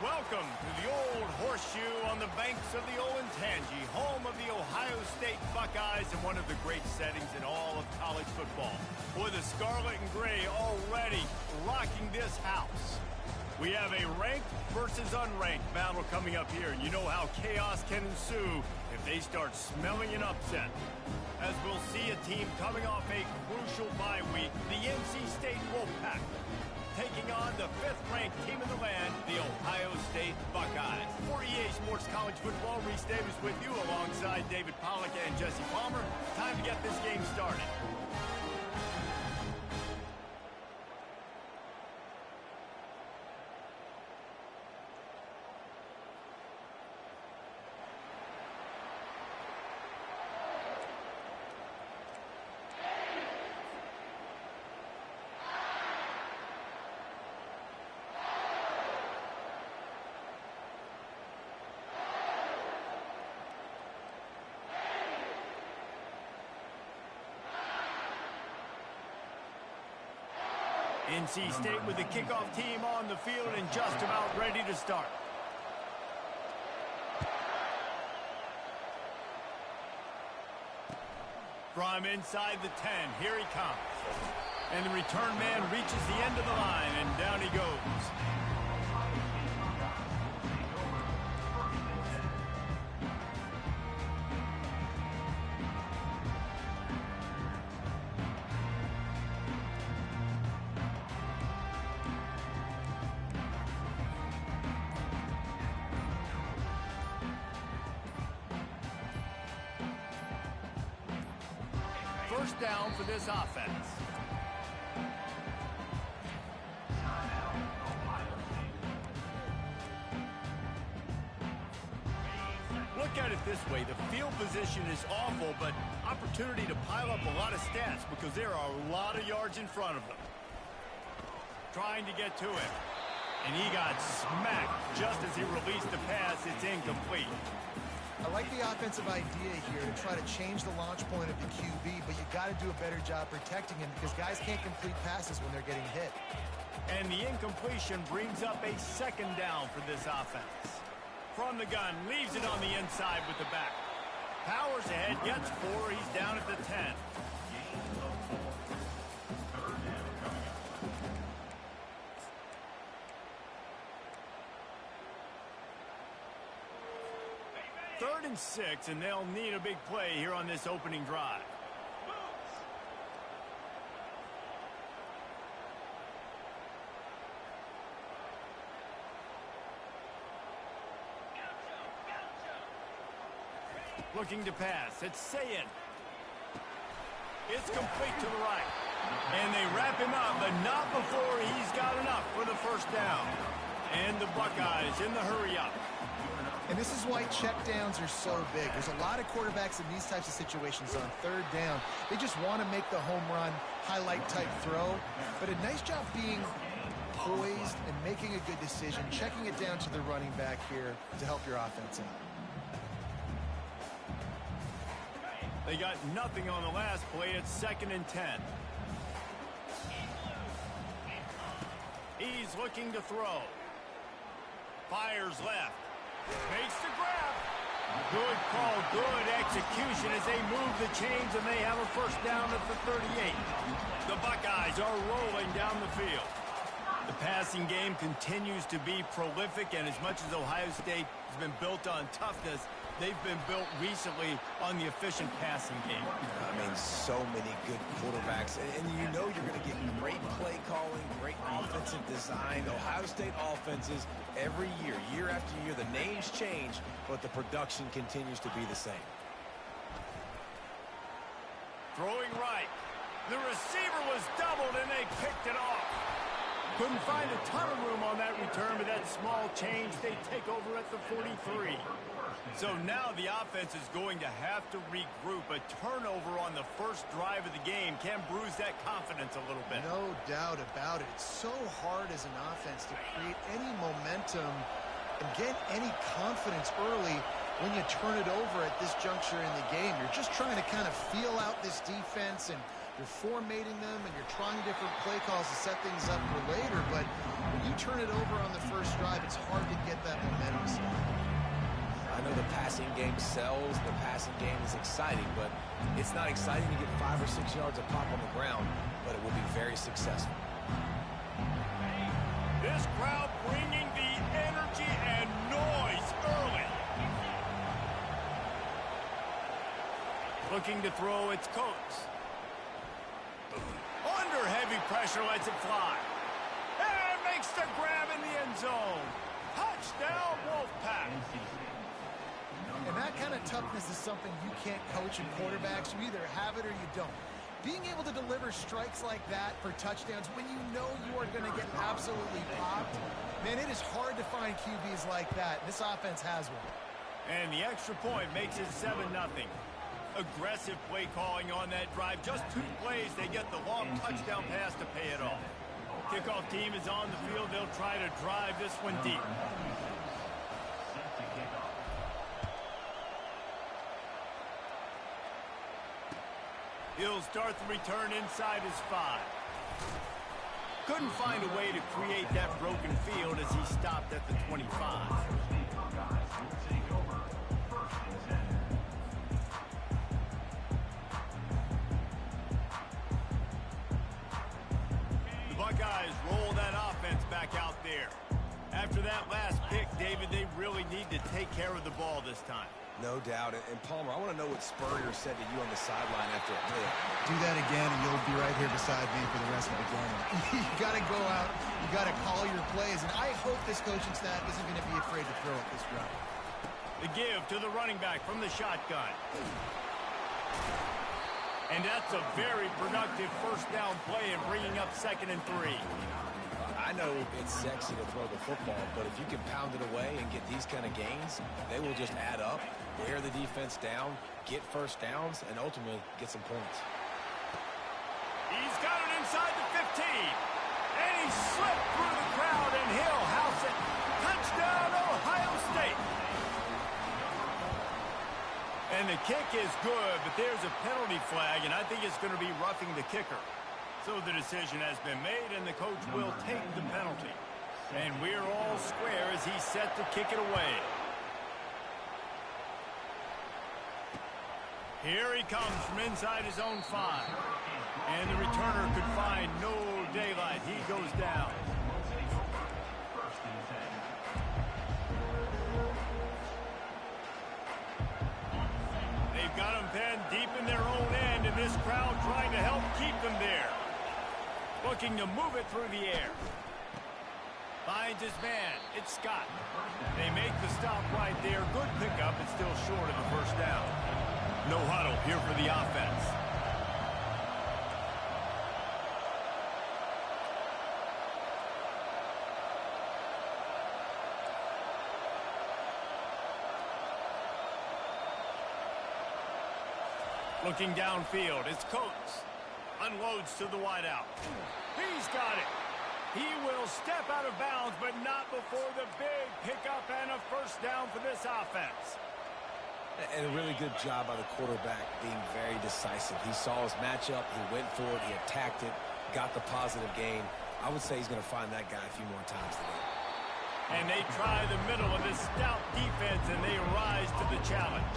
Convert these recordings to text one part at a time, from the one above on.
Welcome to the Old Horseshoe on the banks of the Olentangy, home of the Ohio State Buckeyes and one of the great settings in all of college football. Boy, the scarlet and gray already rocking this house. We have a ranked versus unranked battle coming up here, and you know how chaos can ensue if they start smelling an upset. As we'll see a team coming off a crucial bye week, the NC State Wolfpack, taking on the 5th-ranked team in the land, the Ohio State Buckeyes. For EA Sports College Football, Reese Davis with you alongside David Pollack and Jesse Palmer. Time to get this game started. NC State with the kickoff team on the field and just about ready to start. From inside the 10, here he comes. And the return man reaches the end of the line, and down he goes. First down for this offense. Look at it this way. The field position is awful, but opportunity to pile up a lot of stats because there are a lot of yards in front of them. Trying to get to him. And he got smacked just as he released the pass. It's incomplete. I like the offensive idea here to try to change the launch point of the QB, but you got to do a better job protecting him because guys can't complete passes when they're getting hit. And the incompletion brings up a 2nd down for this offense. From the gun, leaves it on the inside with the back. Powers ahead, gets 4, he's down at the 10. Third and 6, and they'll need a big play here on this opening drive. Looking to pass. It's Sayin. It's complete to the right. And they wrap him up, but not before he's got enough for the first down. And the Buckeyes in the hurry-up. And this is why checkdowns are so big. There's a lot of quarterbacks in these types of situations on 3rd down. They just want to make the home run, highlight-type throw. But a nice job being poised and making a good decision, checking it down to the running back here to help your offense out. They got nothing on the last play. It's 2nd and 10. He's looking to throw. Fires left. Makes the grab. Good call, good execution as they move the chains, and they have a first down at the 38. The Buckeyes are rolling down the field. The passing game continues to be prolific, and as much as Ohio State has been built on toughness, they've been built recently on the efficient passing game. I mean, so many good quarterbacks. And you know you're going to get great play calling, great offensive design. Ohio State offenses every year, year after year, the names change, but the production continues to be the same. Throwing right. The receiver was doubled, and they picked it off. Couldn't find a ton of room on that return, but that small change, they take over at the 43. So now the offense is going to have to regroup. A turnover on the first drive of the game can bruise that confidence a little bit. No doubt about it. It's so hard as an offense to create any momentum and get any confidence early when you turn it over at this juncture in the game. You're just trying to kind of feel out this defense, and you're formating them, and you're trying different play calls to set things up for later. But You turn it over on the first drive, it's hard to get that momentum set. I know the passing game sells, the passing game is exciting, but it's not exciting to get 5 or 6 yards a pop on the ground, but it will be very successful. This crowd bringing the energy and noise early. Looking to throw, it's Coates. Under heavy pressure, lets it fly. And makes the grab in the end zone. Touchdown, Wolfpack. And that kind of toughness is something you can't coach in quarterbacks. You either have it or you don't. Being able to deliver strikes like that for touchdowns when you know you are going to get absolutely popped, man, it is hard to find QBs like that. This offense has one. And the extra point makes it 7-0. Aggressive play calling on that drive. Just 2 plays, they get the long touchdown pass to pay it off. Kickoff team is on the field. They'll try to drive this one deep. He'll start the return inside his 5. Couldn't find a way to create that broken field as he stopped at the 25. The Buckeyes roll that offense back out there. After that last pick, David, they really need to take care of the ball this time. No doubt. And Palmer, I want to know what Spurrier said to you on the sideline after a pick. Do that again, and you'll be right here beside me for the rest of the game. You got to go out. You got to call your plays. And I hope this coaching staff isn't going to be afraid to throw at this drive. The give to the running back from the shotgun. And that's a very productive first down play and bringing up 2nd and 3. I know it's sexy to throw the football, but if you can pound it away and get these kind of gains, they will just add up, wear the defense down, get first downs, and ultimately get some points. He's got it inside the 15. And he slipped through the crowd, and he'll house it. Touchdown, Ohio State. And the kick is good, but there's a penalty flag, and I think it's going to be roughing the kicker. So the decision has been made, and the coach will take the penalty. And we're all square as he's set to kick it away. Here he comes from inside his own 5. And the returner could find no daylight. He goes down. They've got him pinned deep in their own end, and this crowd trying to help keep them there. Looking to move it through the air. Finds his man. It's Scott. They make the stop right there. Good pickup, but still short of the first down. No huddle here for the offense. Looking downfield, it's Coates. Unloads to the wideout. He's got it. He will step out of bounds, but not before the big pickup and a first down for this offense. And a really good job by the quarterback being very decisive. He saw his matchup, he went for it, he attacked it, got the positive gain. I would say he's going to find that guy a few more times today. And they try the middle of this stout defense, and they rise to the challenge.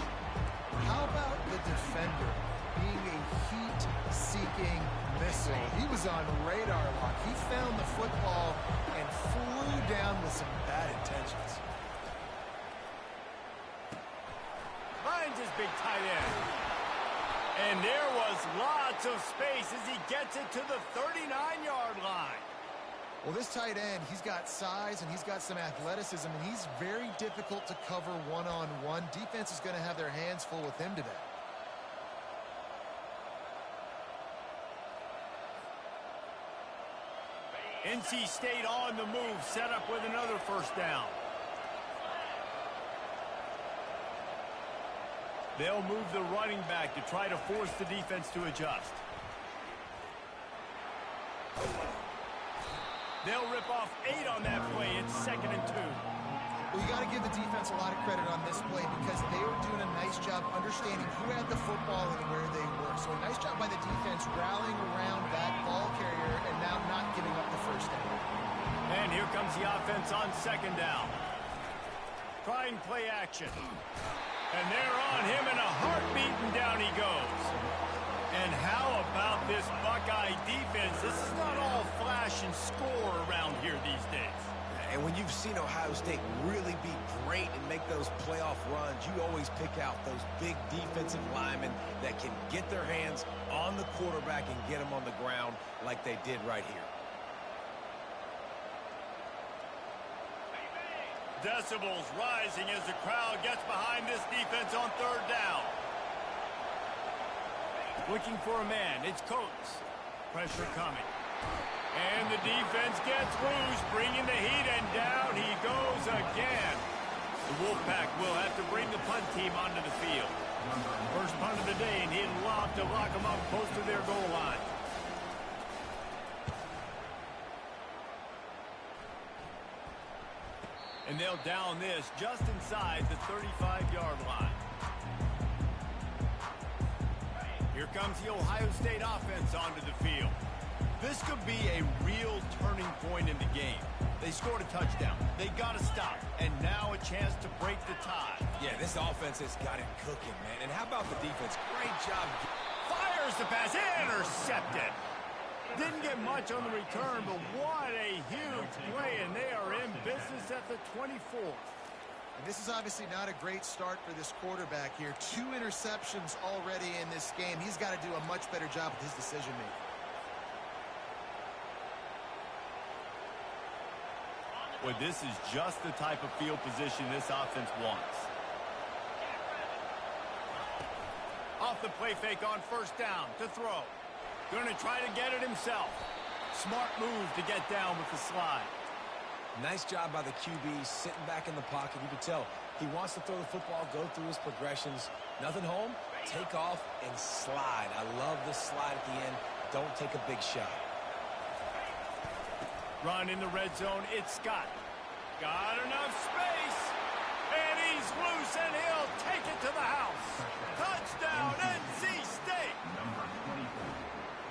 How about the defender being a heat-seeking missile? He was on radar lock. He found the football and flew down with some bad intentions. Finds his big tight end. And there was lots of space as he gets it to the 39-yard line. Well, this tight end, he's got size and he's got some athleticism, and he's very difficult to cover one-on-one. Defense is going to have their hands full with him today. NC State on the move, set up with another first down. They'll move the running back to try to force the defense to adjust. They'll rip off 8 on that play. It's 2nd and 2. Well, you got to give the defense a lot of credit on this play because they were doing a nice job understanding who had the football and where they were. So a nice job by the defense rallying around that ball carrier and now not giving up the first down. And here comes the offense on second down. Trying play action. And they're on him in a heartbeat, and down he goes. And how about this Buckeye defense? This is not all flash and score around here these days. And when you've seen Ohio State really be great and make those playoff runs, you always pick out those big defensive linemen that can get their hands on the quarterback and get him on the ground like they did right here. Decibels rising as the crowd gets behind this defense on third down. Looking for a man. It's Coates. Pressure coming. And the defense gets loose, bringing the heat, and down he goes again. The Wolfpack will have to bring the punt team onto the field. First punt of the day, and he'd love to lock them up close to their goal line. And they'll down this just inside the 35-yard line. Here comes the Ohio State offense onto the field. This could be a real turning point in the game. They scored a touchdown. They got to stop. And now a chance to break the tie. Yeah, this offense has got it cooking, man. And how about the defense? Great job. Fires the pass. Intercepted. Didn't get much on the return, but what a huge play. And they are in business at the 24. And this is obviously not a great start for this quarterback here. 2 interceptions already in this game. He's got to do a much better job with his decision-making. Well, this is just the type of field position this offense wants. Off the play fake on first down to throw. Going to try to get it himself. Smart move to get down with the slide. Nice job by the QB, sitting back in the pocket. You can tell he wants to throw the football, go through his progressions. Nothing home, take off and slide. I love the slide at the end. Don't take a big shot. Run in the red zone. It's Scott. Got enough space. And he's loose, and he'll take it to the house. Touchdown, NC State.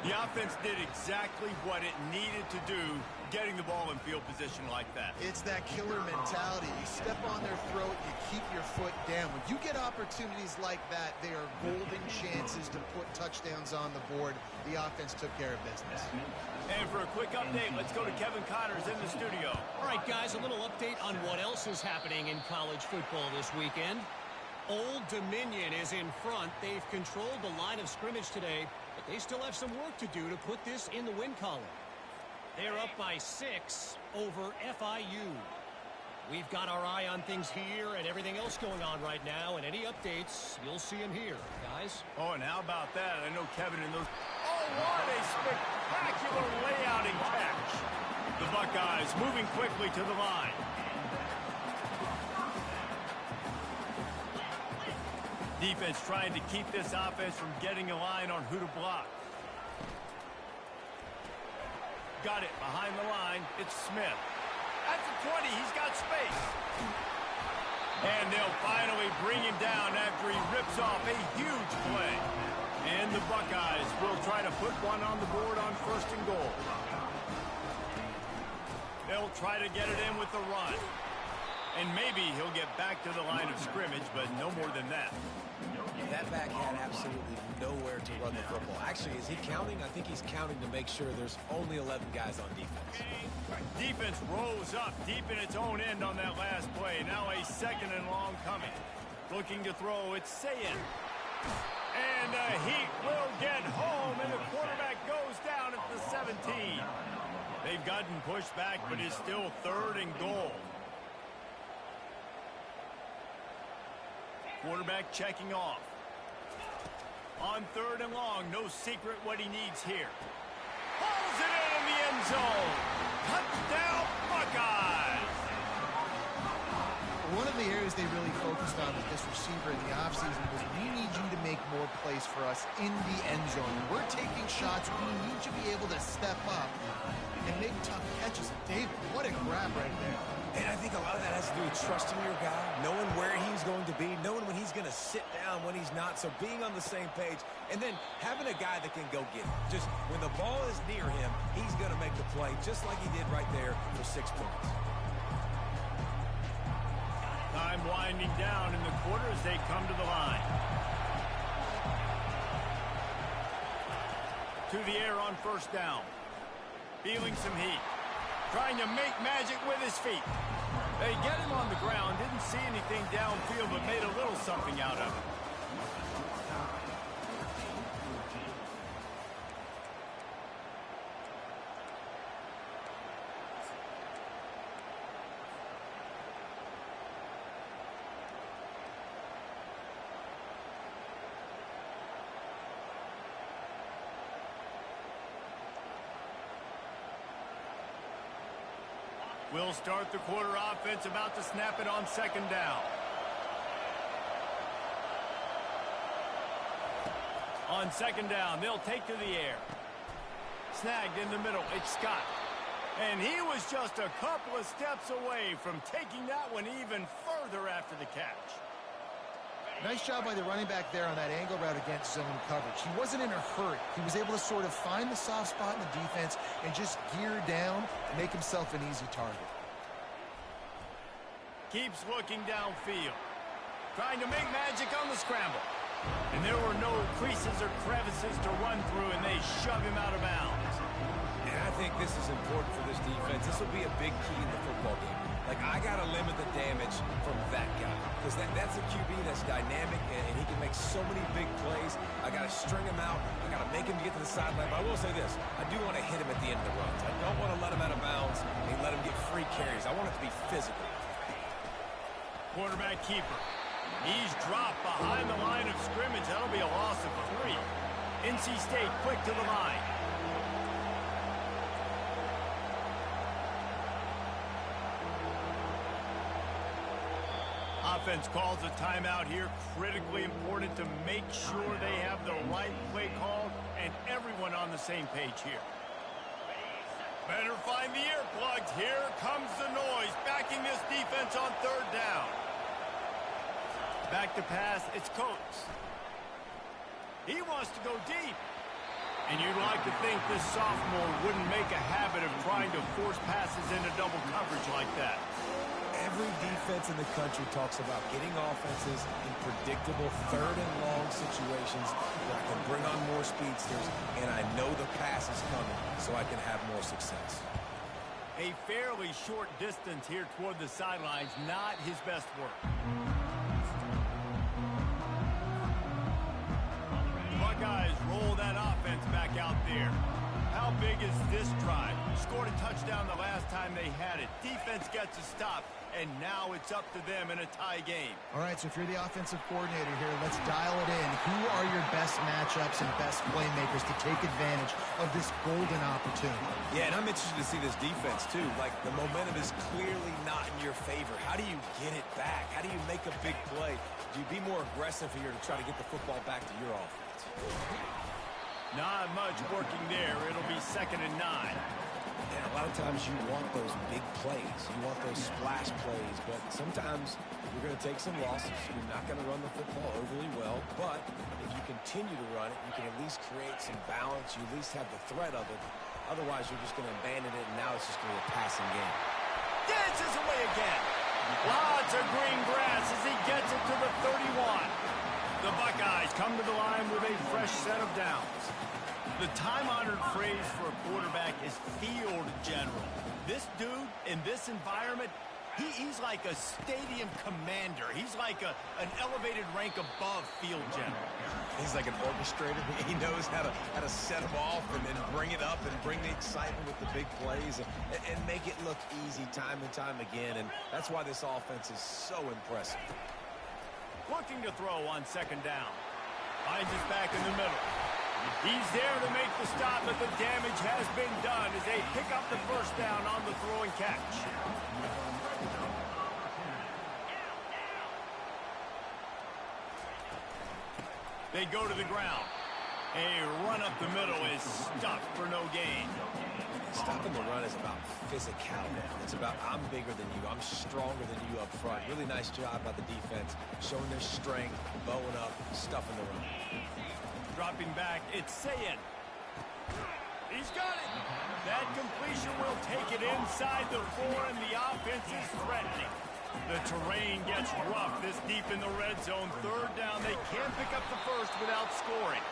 The offense did exactly what it needed to do, getting the ball in field position like that. It's that killer mentality. You step on their throat, you keep your foot down. When you get opportunities like that, they are golden chances to put touchdowns on the board. The offense took care of business. And for a quick update, let's go to Kevin Connors in the studio. All right, guys, a little update on what else is happening in college football this weekend. Old Dominion is in front. They've controlled the line of scrimmage today, but they still have some work to do to put this in the win column. They're up by 6 over FIU. We've got our eye on things here and everything else going on right now, and any updates, you'll see them here, guys. Oh, and how about that? I know Kevin and those... Oh, what a spectacular layout and catch. The Buckeyes moving quickly to the line. Defense trying to keep this offense from getting a line on who to block. Got it behind the line. It's Smith. At the 20, he's got space. And they'll finally bring him down after he rips off a huge play. And the Buckeyes will try to put one on the board on first and goal. They'll try to get it in with the run. And maybe he'll get back to the line of scrimmage, but no more than that. That back had absolutely nowhere to run the football. Actually, is he counting? I think he's counting to make sure there's only 11 guys on defense. Defense rose up deep in its own end on that last play. Now a second and long coming. Looking to throw, it's Sayin. And the Heat will get home, and the quarterback goes down at the 17. They've gotten pushed back, but it's still third and goal. Quarterback checking off. On third and long, no secret what he needs here. Pulls it in the end zone. Touchdown, Buckeyes! One of the areas they really focused on with this receiver in the offseason was we need you to make more plays for us in the end zone. We're taking shots. We need you to be able to step up and make tough catches. David, what a grab right there. And I think a lot of that has to do with trusting your guy, knowing where he's going to be, knowing when he's going to sit down, when he's not. So being on the same page, and then having a guy that can go get it. Just when the ball is near him, he's going to make the play, just like he did right there for 6 points. Time winding down in the quarter as they come to the line. To the air on first down. Feeling some heat. Trying to make magic with his feet. They get him on the ground. Didn't see anything downfield, but made a little something out of it. We'll start the quarter offense, about to snap it on second down. On second down, they'll take to the air. Snagged in the middle, it's Scott. And he was just a couple of steps away from taking that one even further after the catch. Nice job by the running back there on that angle route against zone coverage. He wasn't in a hurry. He was able to sort of find the soft spot in the defense and just gear down and make himself an easy target. Keeps looking downfield. Trying to make magic on the scramble. And there were no creases or crevices to run through, and they shove him out of bounds. And I think this is important for this defense. This will be a big key in the football game. Like, I got to limit the damage from that guy. Because that's a QB that's dynamic, and he can make so many big plays. I got to string him out. I got to make him get to the sideline. But I will say this. I do want to hit him at the end of the runs. I don't want to let him out of bounds and let him get free carries. I want it to be physical. Quarterback keeper. He's dropped behind the line of scrimmage. That'll be a loss of 3. NC State quick to the line. Offense calls a timeout here. Critically important to make sure they have the right play call and everyone on the same page here. Better find the earplugs. Here comes the noise, backing this defense on third down. Back to pass, it's Coates. He wants to go deep. And you'd like to think this sophomore wouldn't make a habit of trying to force passes into double coverage like that. Every defense in the country talks about getting offenses in predictable third and long situations where I can bring on more speedsters and I know the pass is coming so I can have more success. A fairly short distance here toward the sidelines, not his best work. Buckeyes roll that offense back out there. How big is this drive? Scored a touchdown the last time they had it. Defense gets a stop, and now it's up to them in a tie game. All right, so if you're the offensive coordinator here, let's dial it in. Who are your best matchups and best playmakers to take advantage of this golden opportunity? Yeah, and I'm interested to see this defense, too. Like, the momentum is clearly not in your favor. How do you get it back? How do you make a big play? Do you be more aggressive here to try to get the football back to your offense? Not much working there. It'll be 2nd and 9. And a lot of times you want those big plays. You want those splash plays. But sometimes you're going to take some losses. You're not going to run the football overly well. But if you continue to run it, you can at least create some balance. You at least have the threat of it. Otherwise, you're just going to abandon it, and now it's just going to be a passing game. Dances away again. Lots of green grass as he gets it to the 31. The Buckeyes come to the line with a fresh set of downs. The time-honored phrase for a quarterback is field general. This dude, in this environment, he's like a stadium commander. He's like an elevated rank above field general. He's like an orchestrator. He knows how to set them off and then bring it up and bring the excitement with the big plays and make it look easy time and time again. And that's why this offense is so impressive. Looking to throw on 2nd down. Finds his back in the middle. He's there to make the stop, but the damage has been done as they pick up the first down on the throw and catch. They go to the ground. A run up the middle is stuffed for no gain. Stopping the run is about physicality. It's about I'm bigger than you. I'm stronger than you up front. Really nice job by the defense, showing their strength, bowing up, stuffing the run. Dropping back, it's Sayin. He's got it. That completion will take it inside the 4, and the offense is threatening. The terrain gets rough this deep in the red zone. Third down, they can't pick up the first without scoring.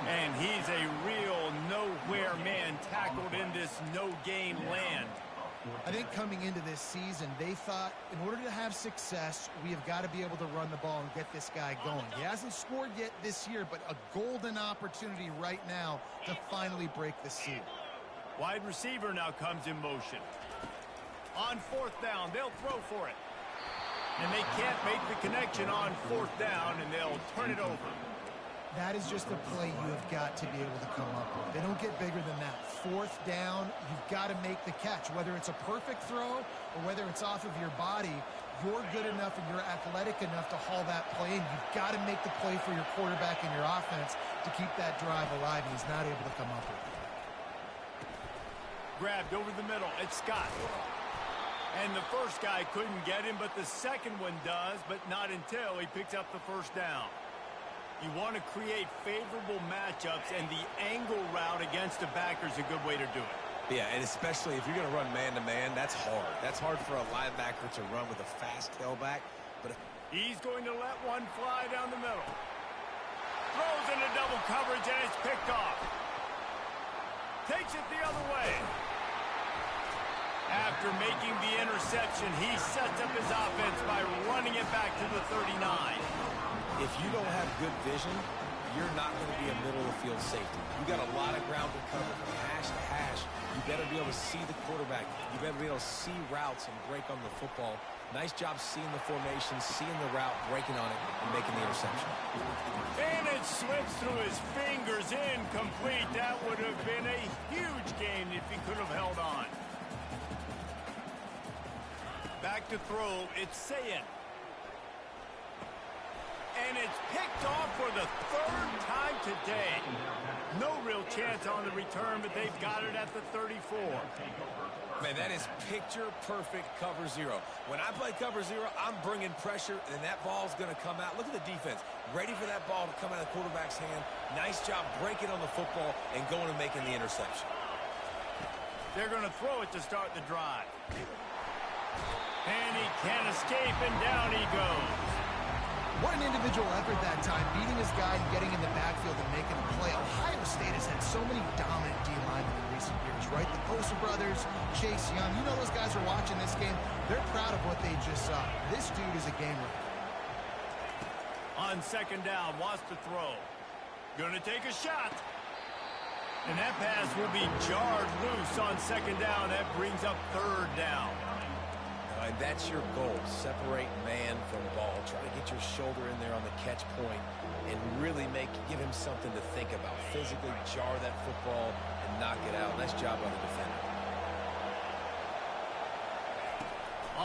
And he's a real nowhere man tackled in this no-gain land. I think coming into this season, they thought in order to have success, we have got to be able to run the ball and get this guy going. He hasn't scored yet this year, but a golden opportunity right now to finally break the seal. Wide receiver now comes in motion. On 4th down, they'll throw for it. And they can't make the connection on 4th down, and they'll turn it over. That is just a play you have got to be able to come up with. They don't get bigger than that. 4th down, you've got to make the catch. Whether it's a perfect throw or whether it's off of your body, you're good enough and you're athletic enough to haul that play in. You've got to make the play for your quarterback and your offense to keep that drive alive, and he's not able to come up with it. Grabbed over the middle. It's Scott. And the first guy couldn't get him, but the second one does, but not until he picks up the first down. You want to create favorable matchups, and the angle route against the backer is a good way to do it. Yeah, and especially if you're going to run man-to-man, that's hard. That's hard for a linebacker to run with a fast tailback. But he's going to let one fly down the middle. Throws into double coverage, and it's picked off. Takes it the other way. After making the interception, he sets up his offense by running it back to the 39. If you don't have good vision, you're not going to be a middle-of-the-field safety. You got a lot of ground to cover from hash to hash. You better be able to see the quarterback. You better be able to see routes and break on the football. Nice job seeing the formation, seeing the route, breaking on it, and making the interception. And it slips through his fingers, incomplete. That would have been a huge gain if he could have held on. Back to throw, it's Sayin. And it's picked off for the 3rd time today. No real chance on the return, but they've got it at the 34. Man, that is picture-perfect cover zero. When I play cover zero, I'm bringing pressure, and that ball's going to come out. Look at the defense. Ready for that ball to come out of the quarterback's hand. Nice job breaking on the football and going and making the interception. They're going to throw it to start the drive. And he can't escape, and down he goes. What an individual effort that time, beating his guy and getting in the backfield and making a play. Ohio State has had so many dominant D-linemen in recent years, right? The Bosa brothers, Chase Young, you know those guys are watching this game. They're proud of what they just saw. This dude is a game winner. On 2nd down, wants to throw. Gonna take a shot. And that pass will be jarred loose on 2nd down. That brings up 3rd down. And that's your goal. Separate man from ball. Try to get your shoulder in there on the catch point and really give him something to think about. Physically jar that football and knock it out. Nice job on the defender.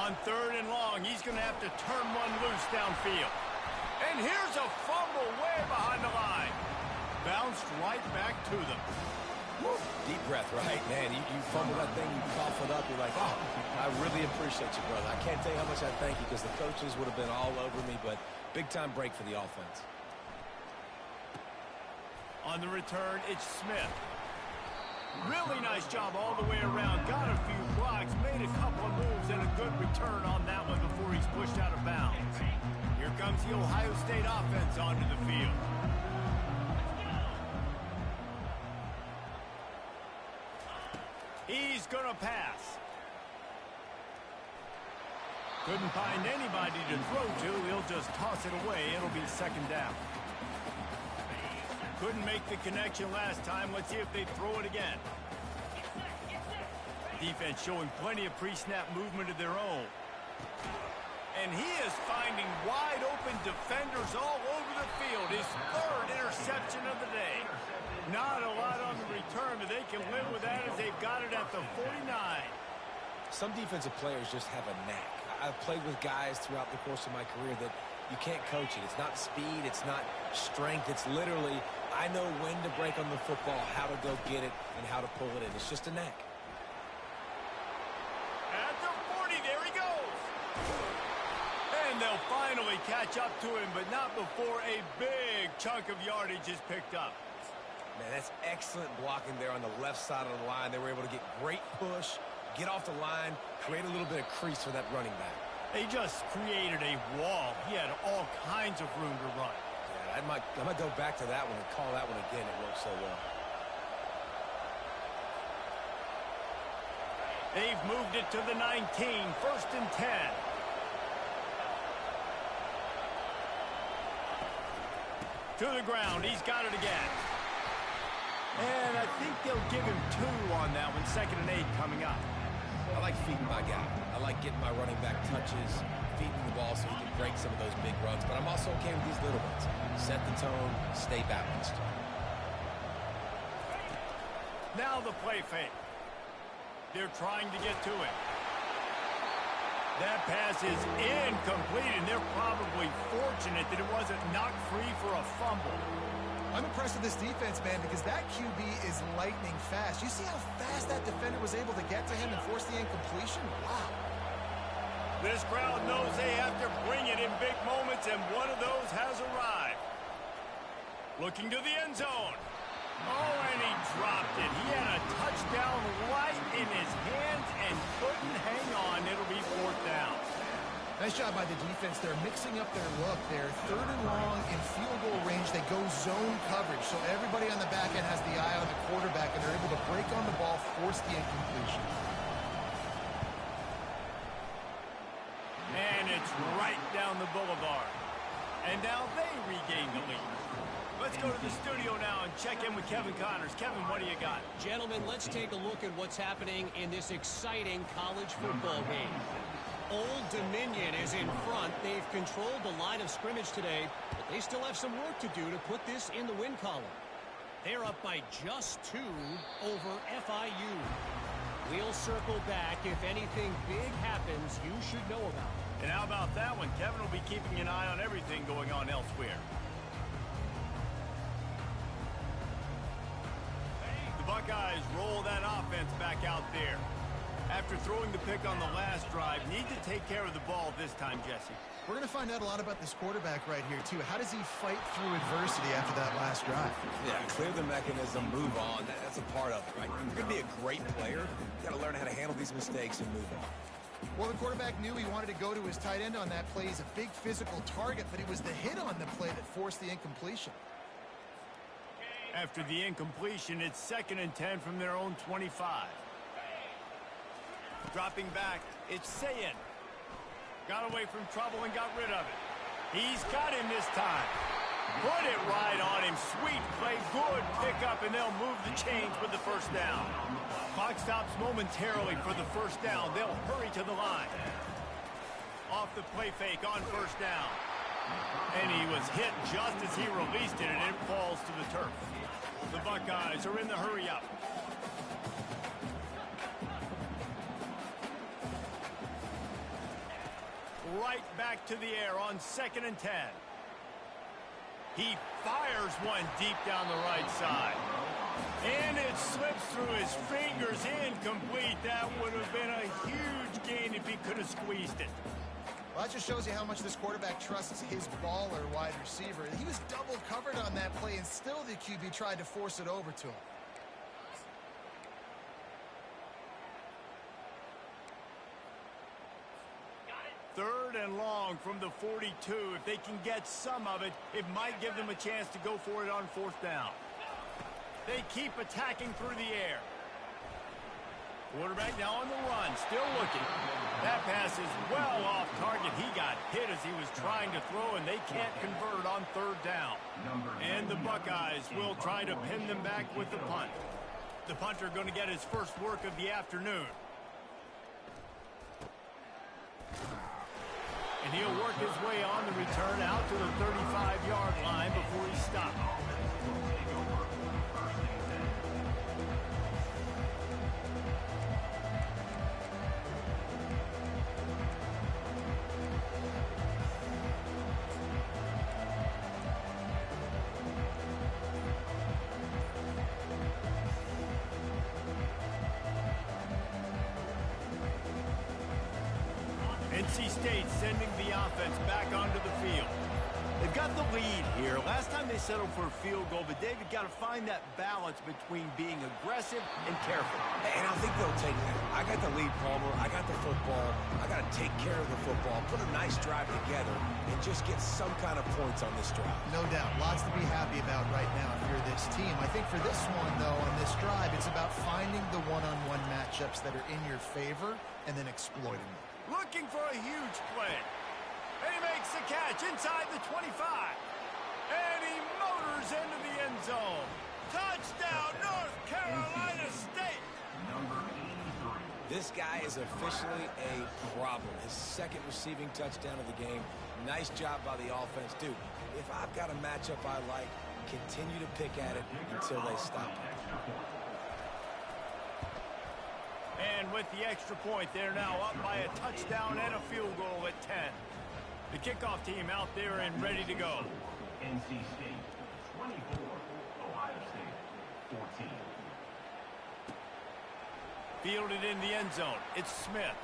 On 3rd and long, he's going to have to turn one loose downfield. And here's a fumble way behind the line. Bounced right back to them. Woo. Deep breath, right? Man, you fumble that thing, you cough it up, you're like, oh, I really appreciate you, brother. I can't tell you how much I thank you because the coaches would have been all over me, but big-time break for the offense. On the return, it's Smith. Really nice job all the way around. Got a few blocks, made a couple of moves, and a good return on that one before he's pushed out of bounds. Here comes the Ohio State offense onto the field. He's going to pass. Couldn't find anybody to throw to. He'll just toss it away. It'll be 2nd down. Couldn't make the connection last time. Let's see if they throw it again. Defense showing plenty of pre-snap movement of their own. And he is finding wide open defenders all over the field. His 3rd interception of the day. Not a lot on the return, but they can live with that as they've got it at the 49. Some defensive players just have a knack. I've played with guys throughout the course of my career that you can't coach it. It's not speed. It's not strength. It's literally I know when to break on the football, how to go get it, and how to pull it in. It's just a knack. At the 40, there he goes. And they'll finally catch up to him, but not before a big chunk of yardage is picked up. Man, that's excellent blocking there on the left side of the line. They were able to get great push, get off the line, create a little bit of crease for that running back. They just created a wall. He had all kinds of room to run. Yeah, I might go back to that one and call that one again. It worked so well. They've moved it to the 19, 1st and 10. To the ground, he's got it again. And I think they'll give him 2 on that one, 2nd and 8 coming up. I like feeding my guy. I like getting my running back touches, feeding the ball so he can break some of those big runs. But I'm also okay with these little ones. Set the tone, stay balanced. Now the play fake. They're trying to get to it. That pass is incomplete, and they're probably fortunate that it wasn't knocked free for a fumble. I'm impressed with this defense, man, because that QB is lightning fast. You see how fast that defender was able to get to him and force the incompletion? Wow. This crowd knows they have to bring it in big moments, and one of those has arrived. Looking to the end zone. Oh, and he dropped it. He had a touchdown right in his hands and couldn't hang on. It'll be 4th down. Nice job by the defense. They're mixing up their look. They're 3rd and long in field goal range. They go zone coverage, so everybody on the back end has the eye on the quarterback, and they're able to break on the ball, force the incompletion. And it's right down the boulevard. And now they regain the lead. Let's go to the studio now and check in with Kevin Connors. Kevin, what do you got? Gentlemen, let's take a look at what's happening in this exciting college football game. Old Dominion is in front. They've controlled the line of scrimmage today, but they still have some work to do to put this in the win column. They're up by just 2 over FIU. We'll circle back. If anything big happens, you should know about it. And how about that one? Kevin will be keeping an eye on everything going on elsewhere. The Buckeyes roll that offense back out there. After throwing the pick on the last drive, need to take care of the ball this time, Jesse. We're going to find out a lot about this quarterback right here, too. How does he fight through adversity after that last drive? Yeah, clear the mechanism, move on. That's a part of it, right? You're going to be a great player. You got to learn how to handle these mistakes and move on. Well, the quarterback knew he wanted to go to his tight end on that play. He's a big physical target, but it was the hit on the play that forced the incompletion. After the incompletion, it's 2nd and 10 from their own 25. Dropping back, it's Sayin. Got away from trouble and got rid of it. He's got him this time. Put it right on him. Sweet play, good pickup, and they'll move the chains with the 1st down. Clock stops momentarily for the 1st down. They'll hurry to the line. Off the play fake on 1st down. And he was hit just as he released it, and it falls to the turf. The Buckeyes are in the hurry-up. Right back to the air on 2nd and 10. He fires one deep down the right side. And it slips through his fingers, incomplete. That would have been a huge gain if he could have squeezed it. Well, that just shows you how much this quarterback trusts his baller wide receiver. He was double covered on that play, and still the QB tried to force it over to him. Third and long from the 42. If they can get some of it, it might give them a chance to go for it on 4th down. They keep attacking through the air. Quarterback now on the run, still looking. That pass is well off target. He got hit as he was trying to throw, and they can't convert on 3rd down. And the Buckeyes will try to pin them back with the punt. The punter going to get his first work of the afternoon. And he'll work his way on the return out to the 35-yard line before he stopped. NC State sending the offense back onto the field. They've got the lead here. Last time they settled for a field goal, but they've got to find that balance between being aggressive and careful. And I think they'll take that. I got the lead, Palmer. I got the football. I got to take care of the football, put a nice drive together, and just get some kind of points on this drive. No doubt. Lots to be happy about right now if you're this team. I think for this one, though, on this drive, it's about finding the one-on-one matchups that are in your favor and then exploiting them. Looking for a huge play. And he makes the catch inside the 25. And he motors into the end zone. Touchdown, North Carolina State. Number 83. This guy is officially a problem. His second receiving touchdown of the game. Nice job by the offense. Dude, if I've got a matchup I like, continue to pick at it until they stop it. And with the extra point, they're now up by a touchdown and a field goal at 10. The kickoff team out there and ready to go. NC State 24, Ohio State 14. Fielded in the end zone. It's Smith.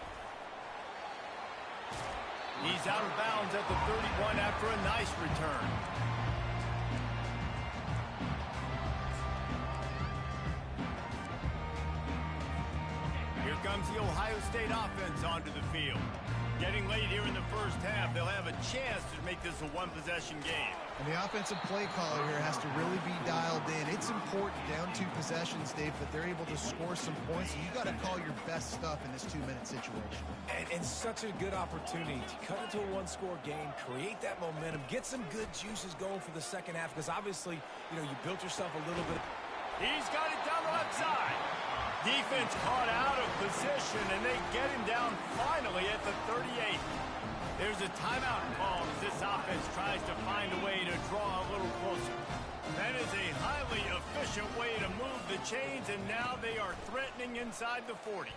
He's out of bounds at the 31 after a nice return. Here comes the Ohio State offense onto the field. Getting late here in the first half, they'll have a chance to make this a one-possession game. And the offensive play caller here has to really be dialed in. It's important down 2 possessions, Dave, that they're able to score some points. So you got to call your best stuff in this 2-minute situation. And such a good opportunity to cut into a one-score game, create that momentum, get some good juices going for the second half, because obviously, you built yourself a little bit. He's got it down the left side. Defense caught out of position, and they get him down finally at the 38. There's a timeout call as this offense tries to find a way to draw a little closer. That is a highly efficient way to move the chains, and now they are threatening inside the 40.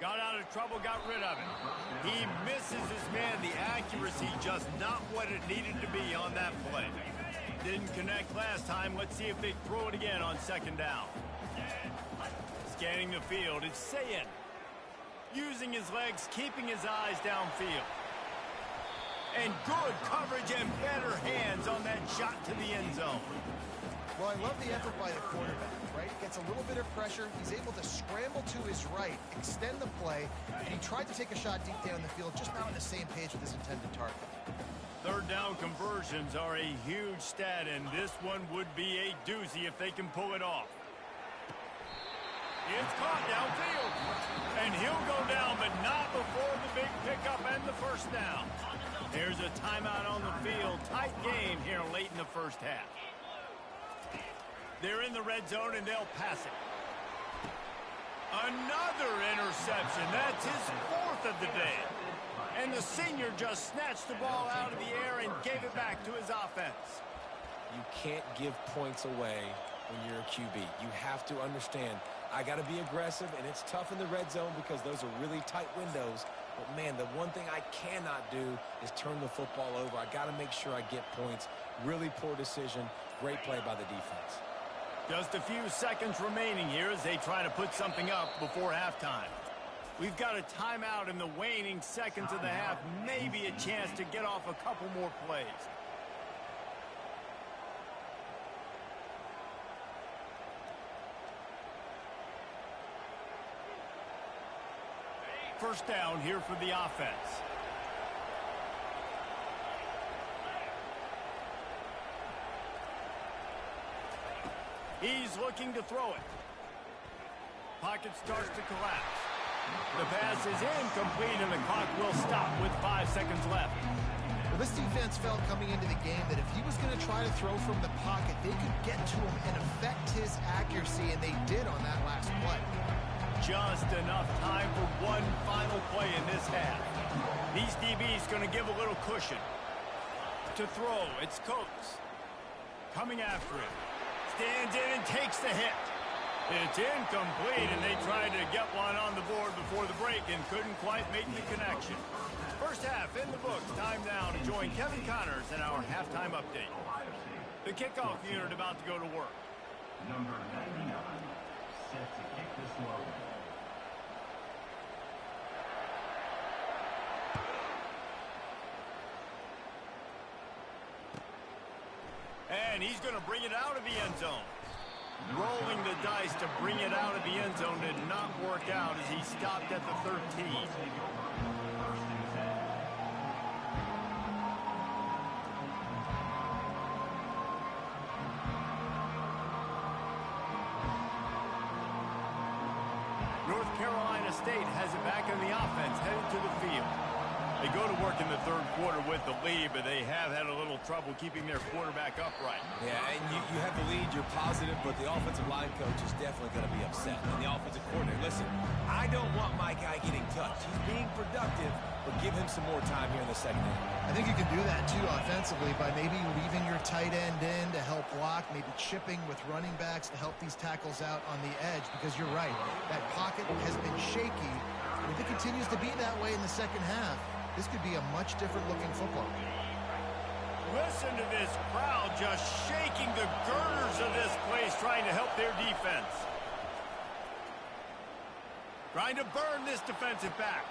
Got out of trouble, got rid of it. He misses his man. The accuracy just not what it needed to be on that play. Didn't connect last time. Let's see if they throw it again on second down. Scanning the field, it's Sayin. Using his legs, keeping his eyes downfield. And good coverage and better hands on that shot to the end zone. Well, I love the effort by the quarterback, right? Gets a little bit of pressure. He's able to scramble to his right, extend the play, and he tried to take a shot deep down the field, just not on the same page with his intended target. Third down conversions are a huge stat, and this one would be a doozy if they can pull it off. It's caught downfield, and he'll go down, but not before the big pickup and the first down. There's a timeout on the field. Tight game here late in the first half. They're in the red zone, and they'll pass it. Another interception. That's his 4th of the day. And the senior just snatched the ball out of the air and gave it back to his offense. You can't give points away when you're a QB. You have to understand, I got to be aggressive, and it's tough in the red zone because those are really tight windows. But, man, the one thing I cannot do is turn the football over. I got to make sure I get points. Really poor decision. Great play by the defense. Just a few seconds remaining here as they try to put something up before halftime. We've got a timeout in the waning seconds of the half. Maybe a chance to get off a couple more plays. First down here for the offense. He's looking to throw it. Pocket starts to collapse. The pass is incomplete, and the clock will stop with 5 seconds left. Well, this defense felt coming into the game that if he was going to try to throw from the pocket, they could get to him and affect his accuracy, and they did on that last play. Just enough time for one final play in this half. These DBs going to give a little cushion. To throw, it's Coates. Coming after him. Stands in and takes the hit. It's incomplete, and they tried to get one on the board before the break and couldn't quite make the connection. First half in the books. Time now to join Kevin Connors in our halftime update. The kickoff unit about to go to work. Number 99, set to kick this one. And he's going to bring it out of the end zone. Rolling the dice to bring it out of the end zone did not work out as he stopped at the 13. North Carolina State has it back in the offense, headed to the field. They go to work in the third quarter with the lead, but they have had a little trouble keeping their quarterback upright. Yeah, and you have the lead, you're positive, but the offensive line coach is definitely going to be upset. And the offensive coordinator, listen, I don't want my guy getting touched. He's being productive, but give him some more time here in the second half. I think you can do that, too, offensively, by maybe leaving your tight end in to help block, maybe chipping with running backs to help these tackles out on the edge, because you're right, that pocket has been shaky. And if it continues to be that way in the second half, this could be a much different-looking football. Listen to this crowd just shaking the girders of this place, trying to help their defense. Trying to burn this defensive back.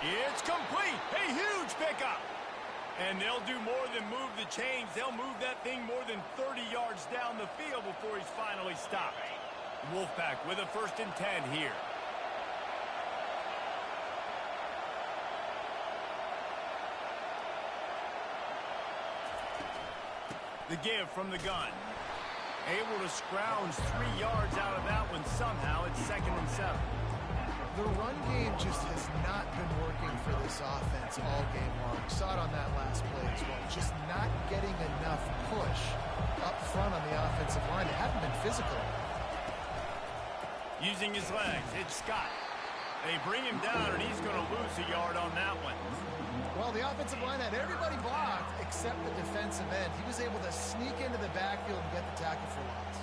It's complete. A huge pickup. And they'll do more than move the chains. They'll move that thing more than 30 yards down the field before he's finally stopped. Wolfpack with a 1st and 10 here. The give from the gun. Able to scrounge 3 yards out of that one somehow. It's 2nd and 7. The run game just has not been working for this offense all game long. Saw it on that last play as well. Just not getting enough push up front on the offensive line. They haven't been physical. Using his legs, it's Scott. They bring him down, and he's going to lose a yard on that one. Well, the offensive line had everybody blocked except the defensive end. He was able to sneak into the backfield and get the tackle for loss.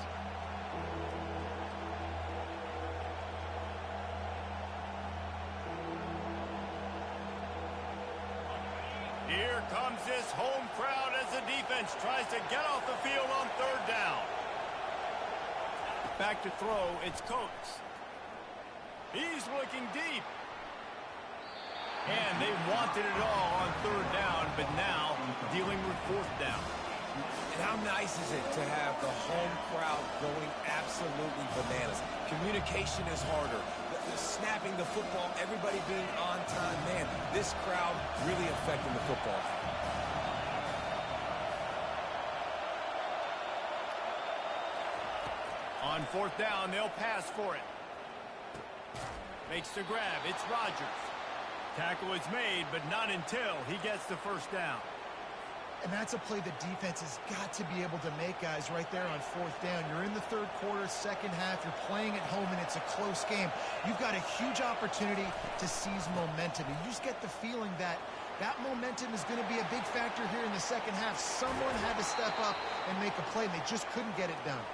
Here comes this home crowd as the defense tries to get off the field on 3rd down. Back to throw, it's Coates. He's looking deep. And they wanted it all on 3rd down, but now dealing with 4th down. And how nice is it to have the home crowd going absolutely bananas? Communication is harder. The snapping the football, everybody being on time. Man, this crowd really affecting the football. On 4th down, they'll pass for it. Makes the grab. It's Rodgers. Tackle is made, but not until he gets the 1st down. And that's a play the defense has got to be able to make, guys, right there on 4th down. You're in the 3rd quarter, second half. You're playing at home, and it's a close game. You've got a huge opportunity to seize momentum. And you just get the feeling that that momentum is going to be a big factor here in the second half. Someone had to step up and make a play, and they just couldn't get it done.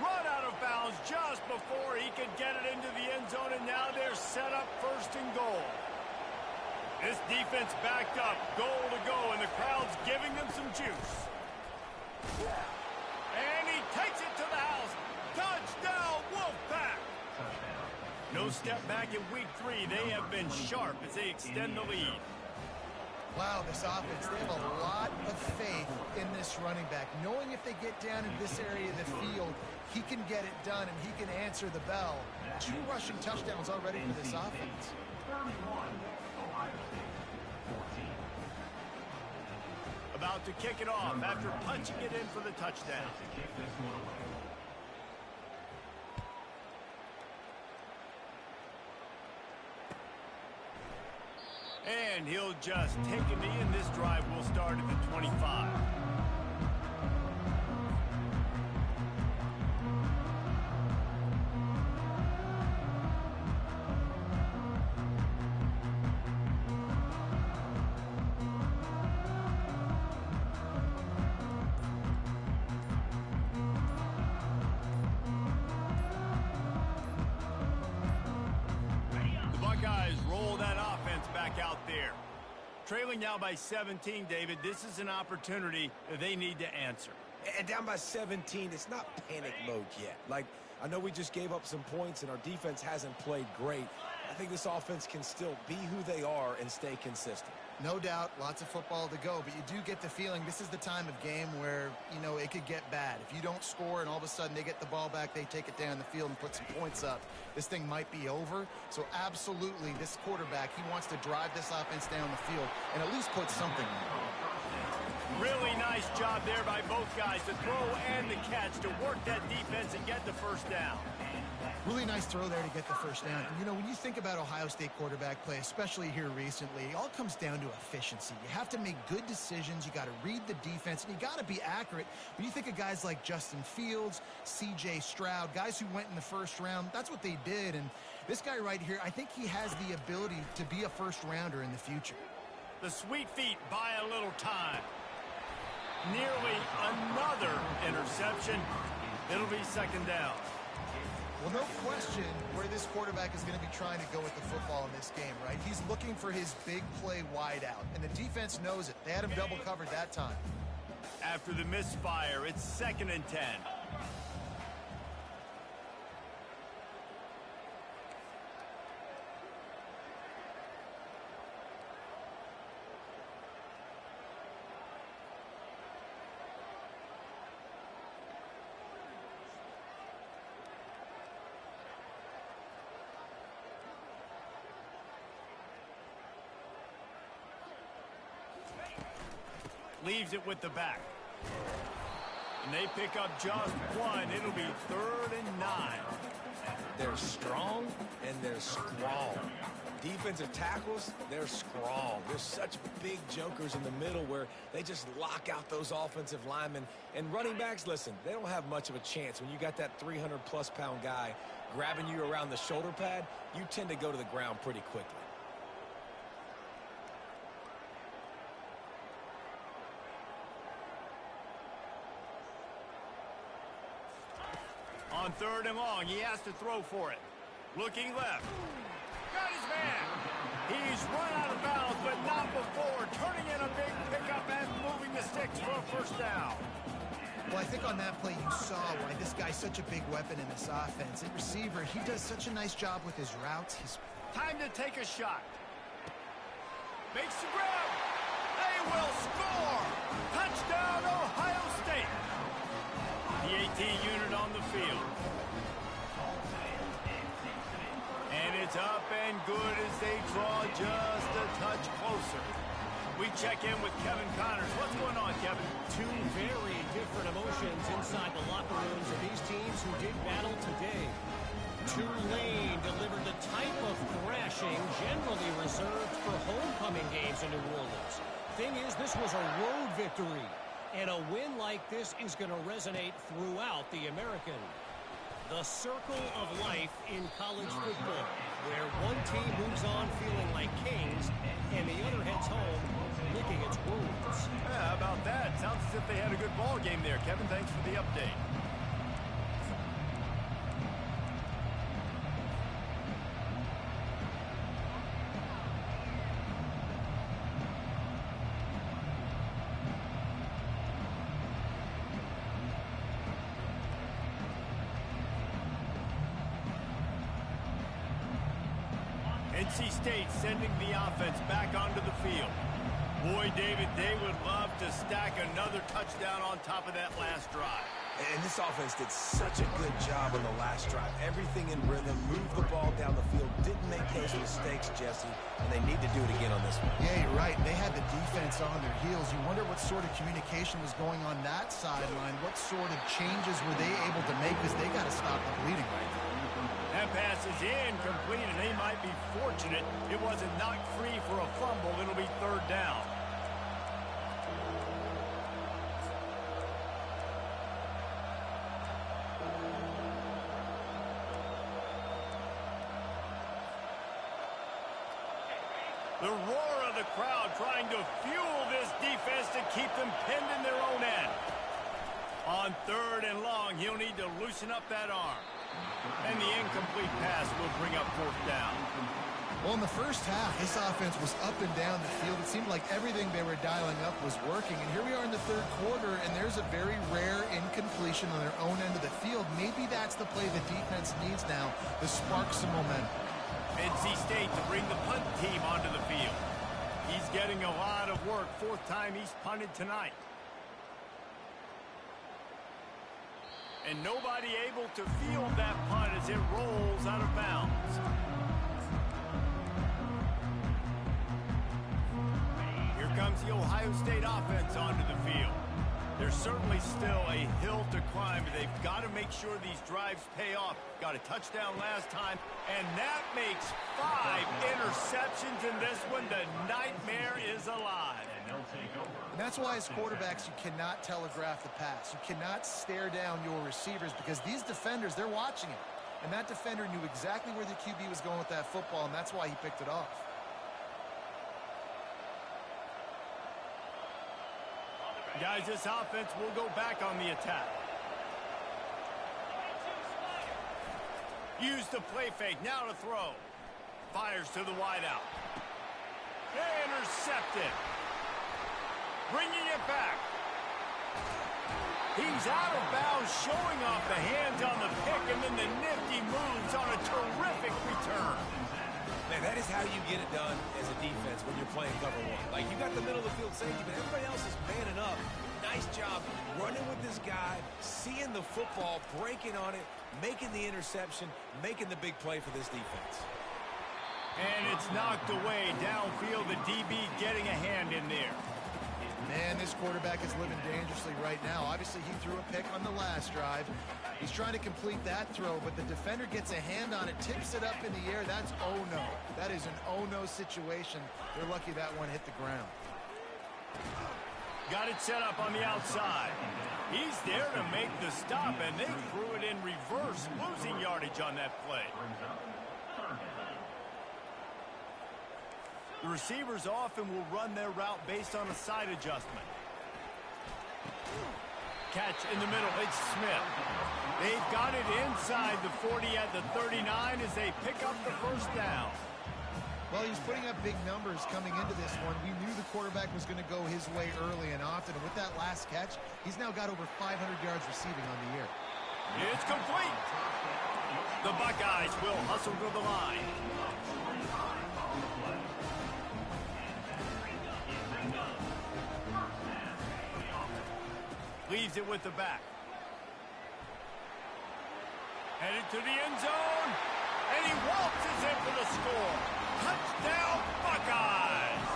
Run out of bounds just before he could get it into the end zone, and now they're set up 1st and goal. This defense backed up, goal to go, and the crowd's giving them some juice. And he takes it to the house. Touchdown, Wolfpack! No step back in week 3. They have been sharp as they extend the lead. Wow, this offense, they have a lot of faith in this running back. Knowing if they get down in this area of the field, he can get it done and he can answer the bell. 2 rushing touchdowns already for this offense. 31, Ohio State, 14. About to kick it off after punching it in for the touchdown. To kick this one away. And he'll just take a knee, and this drive will start at the 25. The Buckeyes roll that offense back out there. Trailing now by 17, David. This is an opportunity that they need to answer. And down by 17, it's not panic mode yet. Like, I know we just gave up some points and our defense hasn't played great. I think this offense can still be who they are and stay consistent. No doubt, lots of football to go, but you do get the feeling this is the time of game where, you know, it could get bad. If you don't score and all of a sudden they get the ball back, they take it down the field and put some points up, this thing might be over. So absolutely, this quarterback, he wants to drive this offense down the field and at least put something in. Really nice job there by both guys, the throw and the catch, to work that defense and get the first down. Really nice throw there to get the first down. And, you know, when you think about Ohio State quarterback play, especially here recently, it all comes down to efficiency. You have to make good decisions. You got to read the defense, and you got to be accurate. When you think of guys like Justin Fields, C.J. Stroud, guys who went in the first round, that's what they did. And this guy right here, I think he has the ability to be a first-rounder in the future. The sweet feet buy a little time. Nearly another interception. It'll be second down. Well, no question where this quarterback is going to be trying to go with the football in this game, right? He's looking for his big play wide out, and the defense knows it. They had him double covered that time. After the misfire, it's 2nd and 10. Leaves it with the back. And they pick up just one. It'll be 3rd and 9. They're strong and they're strong. Defensive tackles, they're strong. There's such big jokers in the middle where they just lock out those offensive linemen. And running backs, listen, they don't have much of a chance. When you got that 300-plus pound guy grabbing you around the shoulder pad, you tend to go to the ground pretty quickly. On 3rd and long, he has to throw for it. Looking left. Got his man. He's run out of bounds, but not before. Turning in a big pickup and moving the sticks for a first down. Well, I think on that play you saw why this guy's such a big weapon in this offense. At receiver, he does such a nice job with his routes. Time to take a shot. Makes the grab. They will score. Touchdown, Ohio State. The 18 unit on the field. And it's up and good as they draw just a touch closer. We check in with Kevin Connors. What's going on, Kevin? Two very different emotions inside the locker rooms of these teams who did battle today. Tulane delivered the type of thrashing generally reserved for homecoming games in New Orleans. Thing is, this was a road victory. And a win like this is going to resonate throughout the American. The circle of life in college football, where one team moves on feeling like kings, and the other heads home licking its wounds. Yeah, how about that? Sounds as if they had a good ball game there. Kevin, thanks for the update. NC State sending the offense back onto the field. Boy, David, they would love to stack another touchdown on top of that last drive. And this offense did such a good job on the last drive. Everything in rhythm, moved the ball down the field, didn't make those mistakes, Jesse, and they need to do it again on this one. Yeah, you're right. They had the defense on their heels. You wonder what sort of communication was going on that sideline. What sort of changes were they able to make, because they got to stop the bleeding right now. That pass is incomplete, and they might be fortunate it wasn't knocked free for a fumble. It'll be 3rd down. The roar of the crowd trying to fuel this defense to keep them pinned in their own end. On 3rd and long, he'll need to loosen up that arm. And the incomplete pass will bring up 4th down. Well, in the first half, this offense was up and down the field. It seemed like everything they were dialing up was working. And here we are in the 3rd quarter, and there's a very rare incompletion on their own end of the field. Maybe that's the play the defense needs now to spark some momentum. NC State to bring the punt team onto the field. He's getting a lot of work. Fourth time he's punted tonight. And nobody able to field that punt as it rolls out of bounds. Here comes the Ohio State offense onto the field. There's certainly still a hill to climb. They've got to make sure these drives pay off. Got a touchdown last time, and that makes 5 interceptions in this one. The nightmare is alive. And that's why as quarterbacks, you cannot telegraph the pass. You cannot stare down your receivers because these defenders, they're watching it. And that defender knew exactly where the QB was going with that football, and that's why he picked it off. Guys, this offense will go back on the attack. Use the play fake. Now to throw. Fires to the wideout. Intercepted. Bringing it back. He's out of bounds, showing off the hands on the pick, and then the nifty moves on a terrific return. Man, that is how you get it done as a defense when you're playing cover one. Like, you got the middle of the field safety, but everybody else is manning up. Nice job running with this guy, seeing the football, breaking on it, making the interception, making the big play for this defense. And it's knocked away downfield. The DB getting a hand in there. Man, this quarterback is living dangerously right now. Obviously, he threw a pick on the last drive. He's trying to complete that throw, but the defender gets a hand on it, tips it up in the air. That's oh-no. That is an oh-no situation. They're lucky that one hit the ground. Got it set up on the outside. He's there to make the stop, and they threw it in reverse, losing yardage on that play. The receivers often will run their route based on a side adjustment. Catch in the middle. It's Smith. They've got it inside the 40 at the 39 as they pick up the first down. Well, he's putting up big numbers coming into this one. We knew the quarterback was going to go his way early and often. And with that last catch, he's now got over 500 yards receiving on the year. It's complete. The Buckeyes will hustle to the line. Leaves it with the back. Headed to the end zone. And he waltzes in for the score. Touchdown, Buckeyes!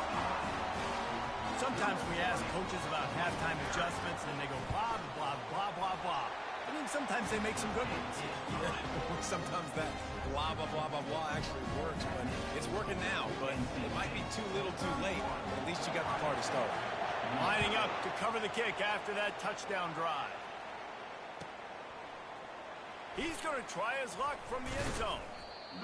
Sometimes we ask coaches about halftime adjustments, and they go blah, blah, blah, blah, blah. I mean, sometimes they make some good ones. Sometimes that blah, blah, blah, blah, blah actually works, but it's working now. But it might be too little too late. At least you got the party started. Lining up to cover the kick after that touchdown drive. He's going to try his luck from the end zone.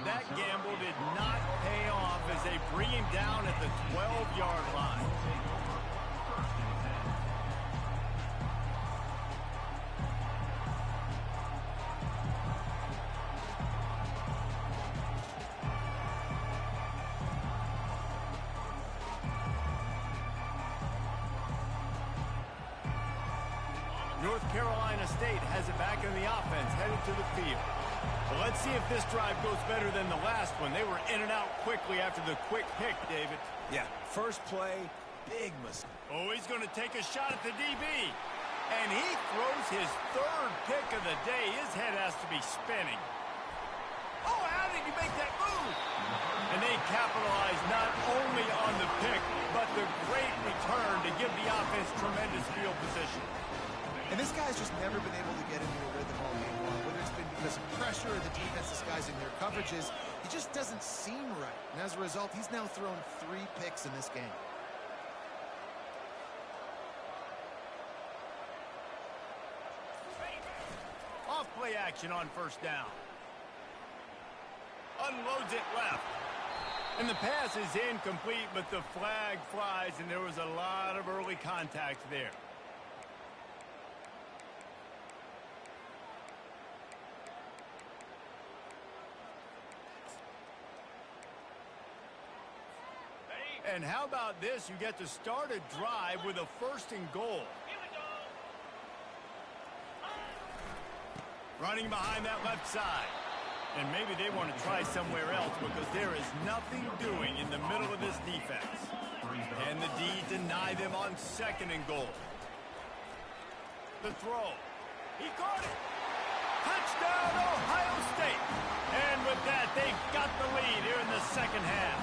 That gamble did not pay off as they bring him down at the 12-yard line. North Carolina State has it back in the offense, headed to the field. Well, let's see if this drive goes better than the last one. They were in and out quickly after the quick pick, David. Yeah, first play, big mistake. Oh, he's going to take a shot at the DB. And he throws his third pick of the day. His head has to be spinning. Oh, how did he make that move? And they capitalize not only on the pick, but the great return to give the offense tremendous field position. And this guy's just never been able to get into a rhythm all game long, whether it's been because of pressure or the defense disguising their coverages. He just doesn't seem right. And as a result, he's now thrown 3 picks in this game. Off play action on first down. Unloads it left. And the pass is incomplete, but the flag flies, and there was a lot of early contact there. And how about this? You get to start a drive with a 1st and goal. Running behind that left side. And maybe they want to try somewhere else because there is nothing doing in the middle of this defense. And the D deny them on 2nd and goal. The throw. He caught it. Touchdown, Ohio State. And with that, they've got the lead here in the second half.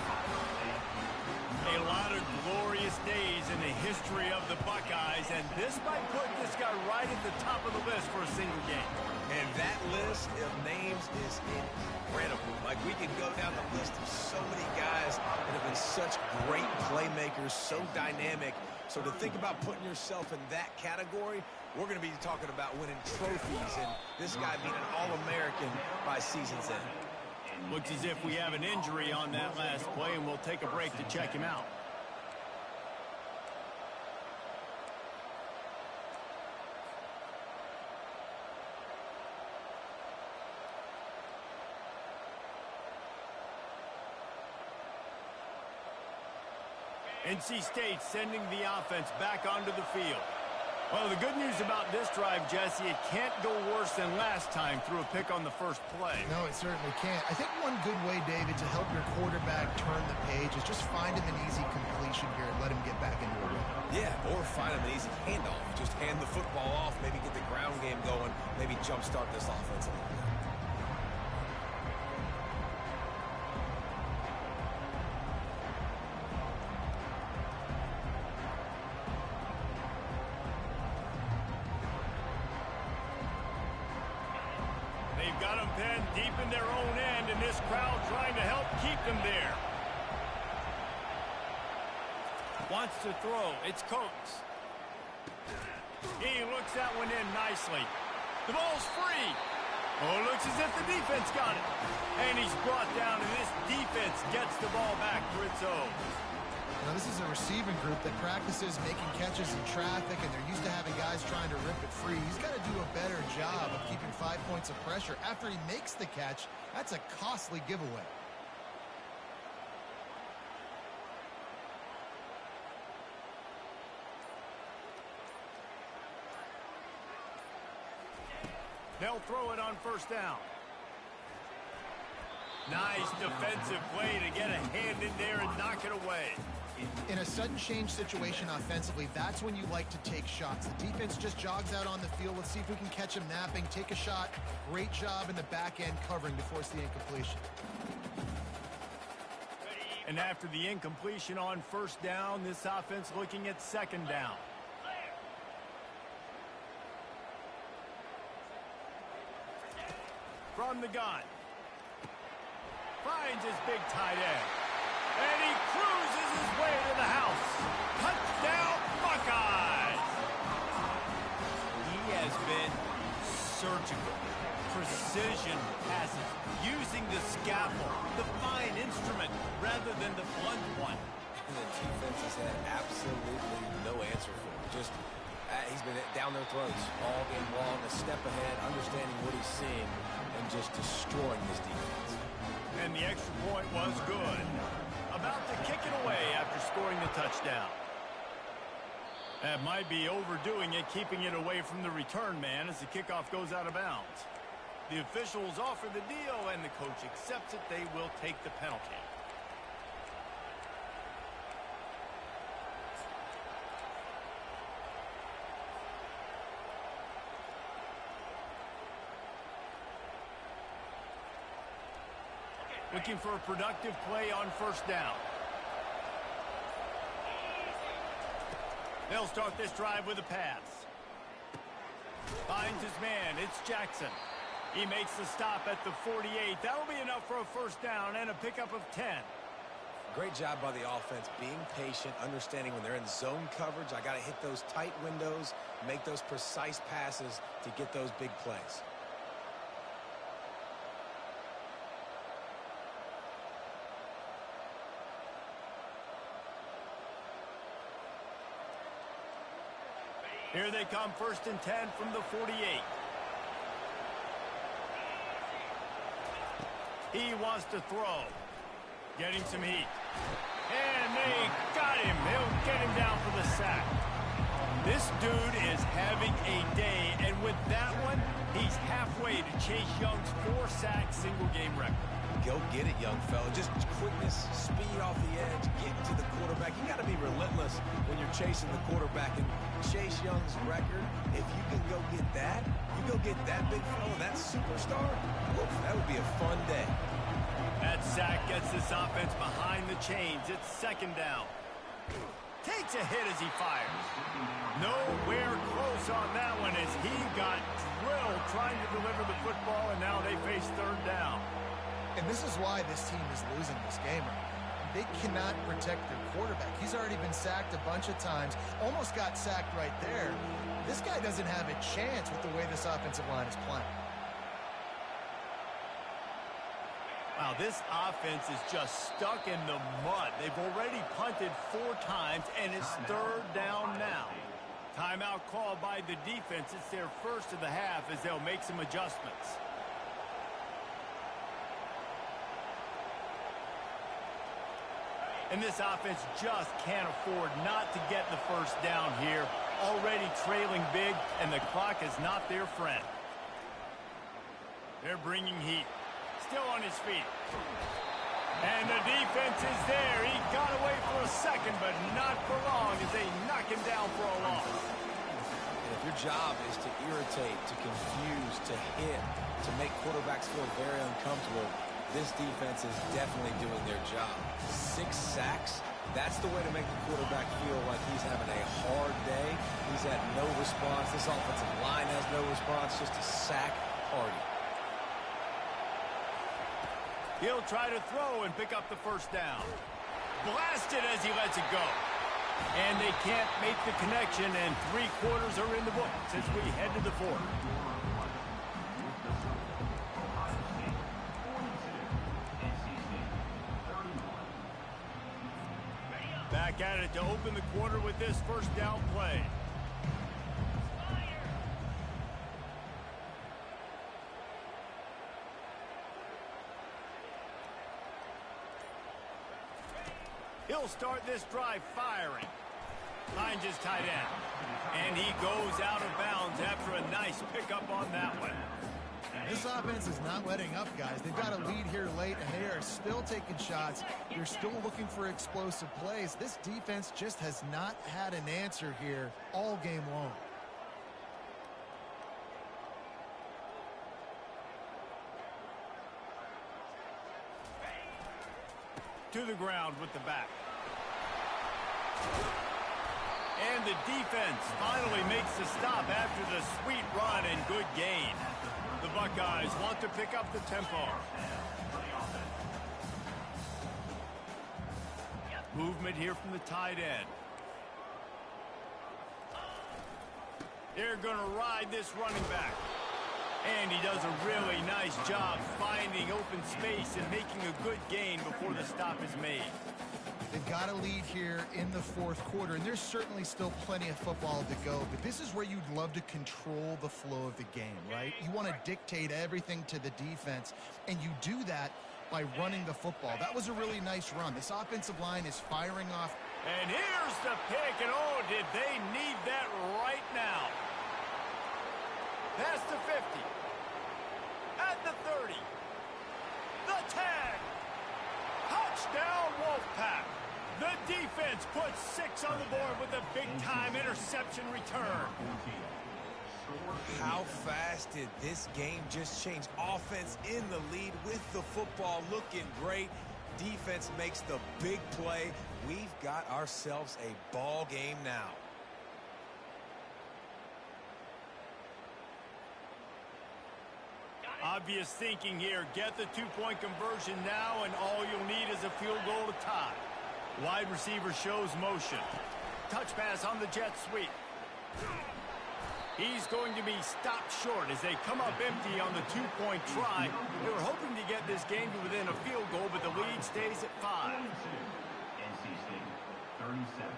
A lot of glorious days in the history of the Buckeyes, and this might put this guy right at the top of the list for a single game. And that list of names is incredible. Like, we can go down the list of so many guys that have been such great playmakers, so dynamic. So to think about putting yourself in that category, we're going to be talking about winning trophies and this guy being an All-American by season's end. Looks as if we have an injury on that last play, and we'll take a break to check him out. NC State sending the offense back onto the field. Well, the good news about this drive, Jesse, it can't go worse than last time through a pick on the first play. No, it certainly can't. I think one good way, David, to help your quarterback turn the page is just find him an easy completion here and let him get back into a rhythm. Yeah, or find him an easy handoff. Just hand the football off, maybe get the ground game going, maybe jumpstart this offense a little bit. They've got them pinned deep in their own end, and this crowd trying to help keep them there. Wants to throw. It's Coates. He looks that one in nicely. The ball's free. Oh, it looks as if the defense got it. And he's brought down, and this defense gets the ball back for its own. Now, this is a receiving group that practices making catches in traffic, and they're used to having guys trying to rip it free. He's got to do a better job of keeping 5 points of pressure. After he makes the catch, that's a costly giveaway. They'll throw it on first down. Nice defensive play to get a hand in there and knock it away. In a sudden change situation offensively, that's when you like to take shots. The defense just jogs out on the field. Let's see if we can catch him napping. Take a shot. Great job in the back end covering to force the incompletion. And after the incompletion on first down, this offense looking at second down. From the gun. Finds his big tight end. And he cruises his way to the house. Touchdown, Buckeyes! He has been surgical. Precision passes. Using the scaffold, the fine instrument, rather than the blunt one. And the defense has had absolutely no answer for him. Just, he's been down their throats all game long, a step ahead, understanding what he's seeing, and just destroying this defense. And the extra point was good. About to kick it away after scoring the touchdown. That might be overdoing it, keeping it away from the return man as the kickoff goes out of bounds. The officials offer the deal, and the coach accepts it. They will take the penalty. Looking for a productive play on first down. They'll start this drive with a pass. Finds his man. It's Jackson. He makes the stop at the 48. That'll be enough for a first down and a pickup of 10. Great job by the offense, being patient, understanding when they're in zone coverage, I got to hit those tight windows, make those precise passes to get those big plays. Here they come, 1st and 10 from the 48. He wants to throw. Getting some heat. And they got him. He'll get him down for the sack. This dude is having a day, and with that one, He's halfway to Chase Young's 4-sack single-game record. Go get it, young fella. Just quickness, speed off the edge, get to the quarterback. You got to be relentless when you're chasing the quarterback. And Chase Young's record, if you can go get that, you go get that big fella, that superstar, woof, that would be a fun day. That sack gets this offense behind the chains. It's second down. Takes a hit as he fires. Nowhere close on that one as he got drilled trying to deliver the football, and now they face third down. And this is why this team is losing this game. They cannot protect their quarterback. He's already been sacked a bunch of times, almost got sacked right there. This guy doesn't have a chance with the way this offensive line is playing. Wow, this offense is just stuck in the mud. They've already punted 4 times, and it's third down now. Timeout called by the defense. It's their first of the half as they'll make some adjustments. And this offense just can't afford not to get the first down here. Already trailing big, and the clock is not their friend. They're bringing heat. Still on his feet. And the defense is there. He got away for a second, but not for long as they knock him down for a loss. And if your job is to irritate, to confuse, to hit, to make quarterbacks feel very uncomfortable, this defense is definitely doing their job. 6 sacks, that's the way to make the quarterback feel like he's having a hard day. He's had no response. This offensive line has no response, just a sack party. He'll try to throw and pick up the first down. Blasted as he lets it go. And they can't make the connection, and 3 quarters are in the books as we head to the 4th. Back at it to open the quarter with this first down play. He'll start this drive firing. Finds his tight end. And he goes out of bounds after a nice pickup on that one. This offense is not letting up, guys. They've got a lead here late, and they are still taking shots. They're still looking for explosive plays. This defense just has not had an answer here all game long. To the ground with the back. And the defense finally makes the stop after the sweet run and good gain. The Buckeyes want to pick up the tempo. Movement here from the tight end. They're going to ride this running back. And he does a really nice job finding open space and making a good gain before the stop is made. They've got a lead here in the 4th quarter, and there's certainly still plenty of football to go, but this is where you'd love to control the flow of the game, right? You want to dictate everything to the defense, and you do that by running the football. That was a really nice run. This offensive line is firing off. And here's the pick, and oh, did they need that right now. Past the 50. At the 30. The 10. Touchdown, Wolfpack. The defense puts 6 on the board with a big-time interception return. How fast did this game just change? Offense in the lead with the football looking great. Defense makes the big play. We've got ourselves a ball game now. Obvious thinking here. Get the 2-point conversion now, and all you'll need is a field goal to tie. Wide receiver shows motion. Touch pass on the jet sweep. He's going to be stopped short as they come up empty on the 2-point try. They were hoping to get this game to within a field goal, but the lead stays at 5. NC State 37.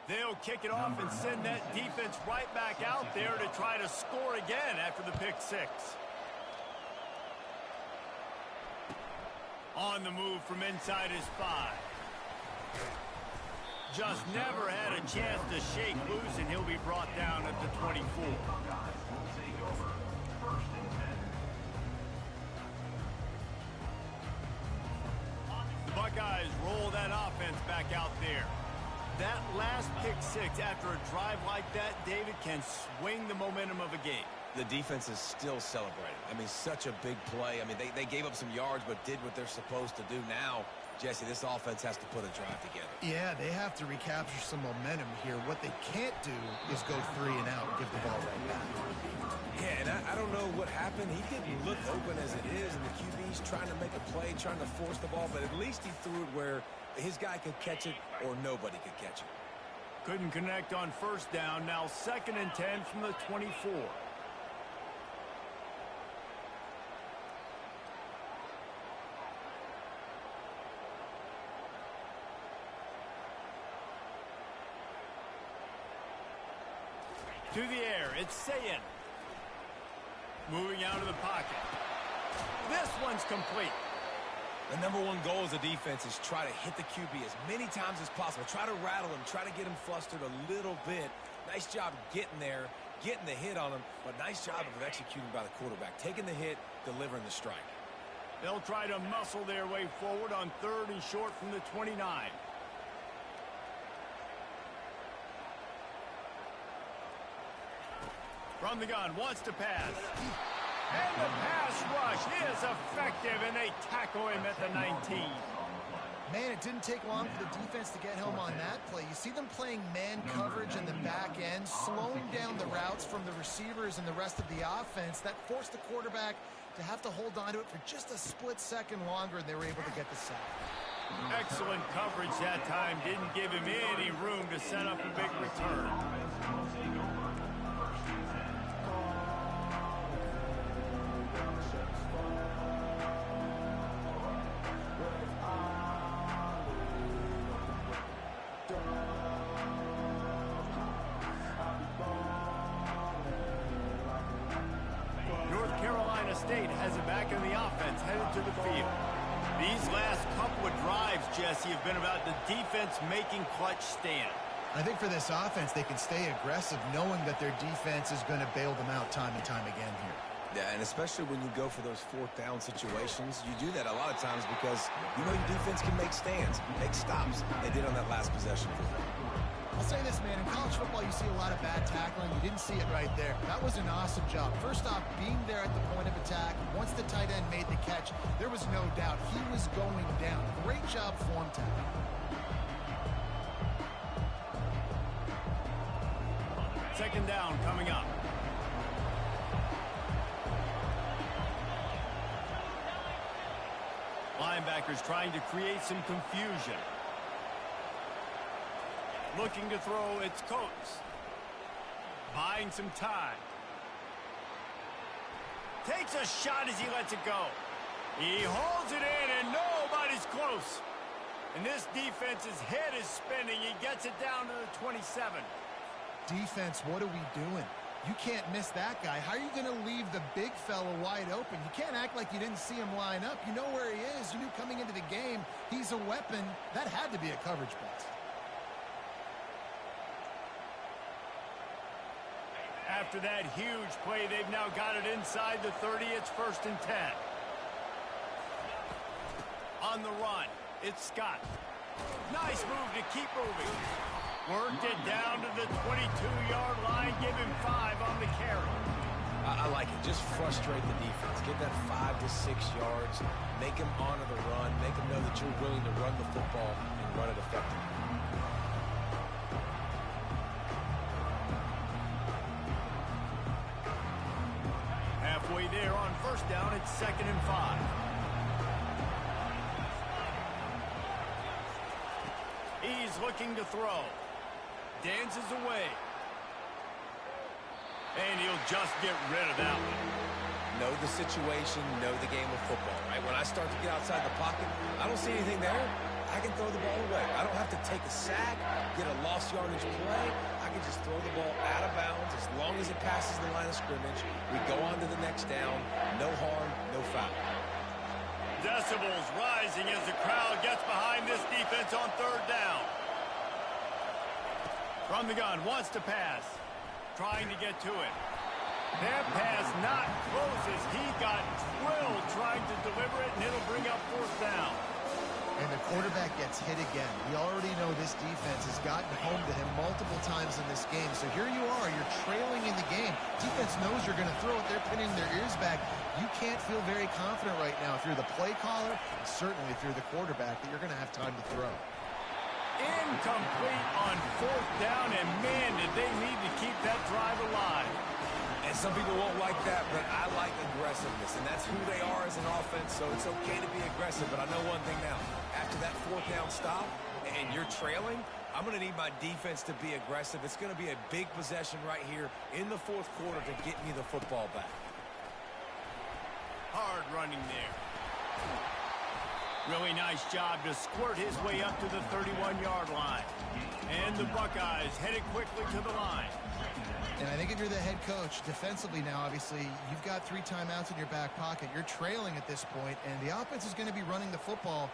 They'll kick it off and send that defense right back out there to try to score again after the pick 6. On the move from inside his 5. Just never had a chance to shake loose, and he'll be brought down at the 24. The Buckeyes roll that offense back out there. That last pick 6 after a drive like that, David, can swing the momentum of a game. The defense is still celebrating. I mean, such a big play. I mean, they gave up some yards but did what they're supposed to do. Now, Jesse, this offense has to put a drive together. Yeah, they have to recapture some momentum here. What they can't do is go 3 and out and give the ball right back. Yeah, and I don't know what happened. He didn't look open as it is, and the QB's trying to make a play, trying to force the ball, but at least he threw it where his guy could catch it or nobody could catch it. Couldn't connect on first down. Now 2nd and 10 from the 24. To the air, it's Sayin. Moving out of the pocket. This one's complete. The number one goal as a defense is try to hit the QB as many times as possible. Try to rattle him, try to get him flustered a little bit. Nice job getting there, getting the hit on him, but nice job of executing by the quarterback. Taking the hit, delivering the strike. They'll try to muscle their way forward on 3rd and short from the 29. From the gun, wants to pass. And the pass rush is effective, and they tackle him at the 19. Man, it didn't take long for the defense to get home on that play. You see them playing man coverage in the back end, slowing down the routes from the receivers and the rest of the offense. That forced the quarterback to have to hold on to it for just a split second longer, and they were able to get the sack. Excellent coverage that time. Didn't give him any room to set up a big return. State has it back in the offense, headed to the field. These last couple of drives, Jesse, have been about the defense making clutch stand. I think for this offense, they can stay aggressive knowing that their defense is going to bail them out time and time again here. Yeah, and especially when you go for those 4th down situations, you do that a lot of times because you know your defense can make stands, make stops. They did on that last possession. I'll say this, man, in college football, you see a lot of bad tackling. You didn't see it right there. That was an awesome job. First off, being there at the point of attack. Once the tight end made the catch, there was no doubt he was going down. Great job form tackle. Second down coming up. Linebackers trying to create some confusion. Looking to throw, it's Coates. Buying some time. Takes a shot as he lets it go. He holds it in, and nobody's close. And this defense's head is spinning. He gets it down to the 27. Defense, what are we doing? You can't miss that guy. How are you going to leave the big fella wide open? You can't act like you didn't see him line up. You know where he is. You knew coming into the game he's a weapon. That had to be a coverage bust. After that huge play, they've now got it inside the 30. It's 1st and 10. On the run, it's Scott. Nice move to keep moving. Worked it down to the 22-yard line. Give him 5 on the carry. I like it. Just frustrate the defense. Give that 5 to 6 yards. Make them honor the run. Make them know that you're willing to run the football and run it effectively. Halfway there on first down, it's 2nd and 5. He's looking to throw. Dances away. And he'll just get rid of that one. Know the situation, know the game of football, right? When I start to get outside the pocket, I don't see anything there. I can throw the ball away. I don't have to take a sack, get a lost yardage play. I can just throw the ball out of bounds as long as it passes the line of scrimmage. We go on to the next down. No harm, no foul. decibels rising as the crowd gets behind this defense on third down. From the gun, wants to pass. Trying to get to it. Their pass not close as he got drilled trying to deliver it, and it'll bring up fourth down. And the quarterback gets hit again. We already know this defense has gotten home to him multiple times in this game. So here you are, you're trailing in the game. Defense knows you're going to throw it. They're pinning their ears back. You can't feel very confident right now if you're the play caller, and certainly if you're the quarterback, that you're going to have time to throw. Incomplete on fourth down, and man, did they need to keep that drive alive. And some people won't like that, but I like aggressiveness, and that's who they are as an offense, so it's okay to be aggressive. But I know one thing now. After that fourth down stop and you're trailing, I'm going to need my defense to be aggressive. It's going to be a big possession right here in the fourth quarter to get me the football back. Hard running there. Really nice job to squirt his way up to the 31-yard line. And the Buckeyes headed quickly to the line. And I think if you're the head coach, defensively now, obviously, you've got 3 timeouts in your back pocket. You're trailing at this point, and the offense is going to be running the football,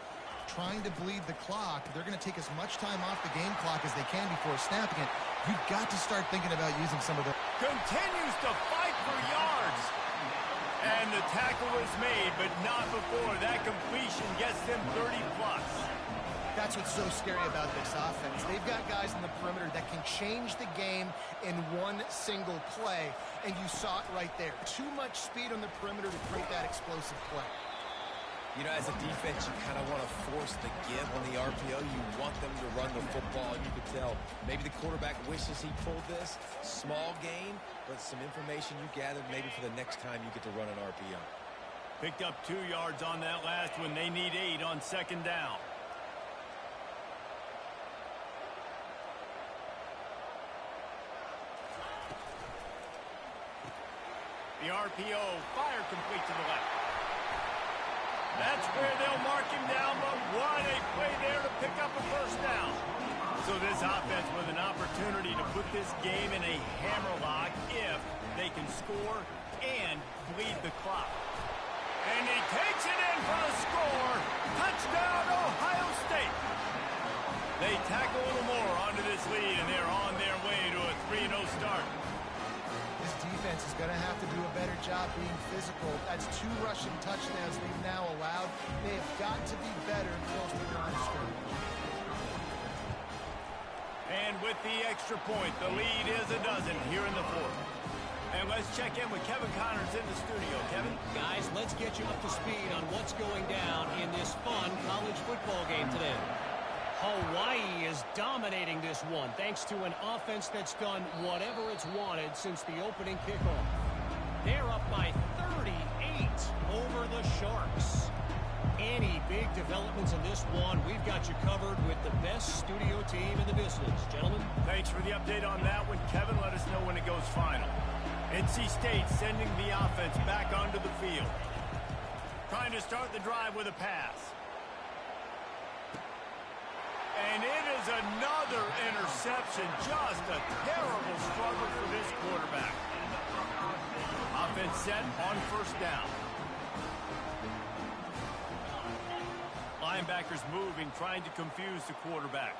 trying to bleed the clock. They're going to take as much time off the game clock as they can before snapping it. You've got to start thinking about using some of the... Continues to fight for yards. And the tackle was made, but not before. That completion gets them 30-plus. That's what's so scary about this offense. They've got guys in the perimeter that can change the game in one single play, and you saw it right there. Too much speed on the perimeter to create that explosive play. You know, as a defense, you kind of want to force the give on the RPO. You want them to run the football, and you can tell maybe the quarterback wishes he pulled this. Small gain, but some information you gathered maybe for the next time you get to run an RPO. Picked up 2 yards on that last one. They need 8 on second down. The RPO fire complete to the left. That's where they'll mark him down, but what a play there to pick up a first down. So this offense with an opportunity to put this game in a hammerlock if they can score and bleed the clock. And he takes it in for the score. Touchdown, Ohio State. They tackle a little more onto this lead, and they're on their way to a 3-0 start. This defense is going to have to do a better job being physical. That's 2 rushing touchdowns they've now allowed. They have got to be better close to the line of scrimmage. And with the extra point, the lead is a dozen here in the fourth. And let's check in with Kevin Connors in the studio. Kevin? Guys, let's get you up to speed on what's going down in this fun college football game today. Hawaii is dominating this one thanks to an offense that's done whatever it's wanted since the opening kickoff. They're up by 38 over the Sharks. Any big developments in this one, we've got you covered with the best studio team in the business. Gentlemen? Thanks for the update on that one, Kevin. Let us know when it goes final. NC State sending the offense back onto the field. Trying to start the drive with a pass. And it is another interception. Just a terrible struggle for this quarterback. Offense set on first down. Linebackers moving, trying to confuse the quarterback.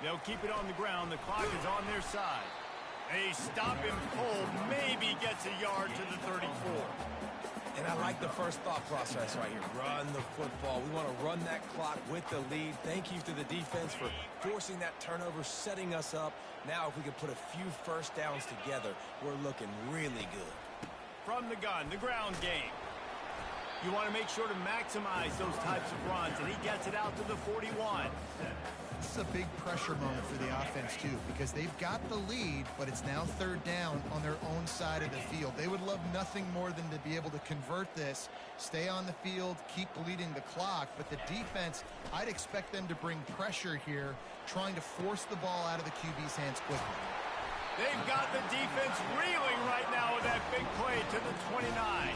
They'll keep it on the ground. The clock is on their side. A stop him pull maybe gets a yard to the 34. And I like the first thought process right here. Run the football. We want to run that clock with the lead. Thank you to the defense for forcing that turnover, setting us up. Now if we can put a few first downs together, we're looking really good. From the gun, the ground game. You want to make sure to maximize those types of runs, and he gets it out to the 41. This is a big pressure moment for the offense, too, because they've got the lead, but it's now third down on their own side of the field. They would love nothing more than to be able to convert this, stay on the field, keep bleeding the clock. But the defense, I'd expect them to bring pressure here, trying to force the ball out of the QB's hands quickly. They've got the defense reeling right now with that big play to the 29.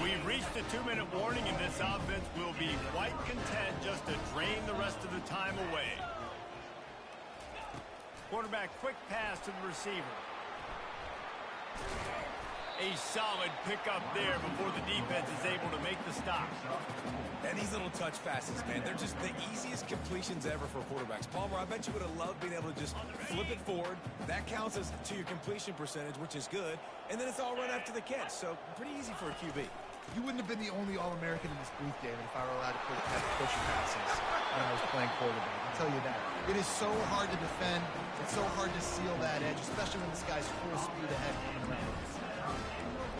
We've reached the 2-minute warning, and this offense will be quite content just to drain the rest of the time away. Quarterback, quick pass to the receiver. A solid pickup there before the defense is able to make the stop. And these little touch passes, man, they're just the easiest completions ever for quarterbacks. Palmer, I bet you would have loved being able to just flip it forward. That counts as to your completion percentage, which is good. And then it's all run after the catch, so pretty easy for a QB. You wouldn't have been the only All-American in this booth, David, if I were allowed to push passes when I was playing quarterback. I'll tell you that. It is so hard to defend. It's so hard to seal that edge, especially when this guy's full speed ahead coming around.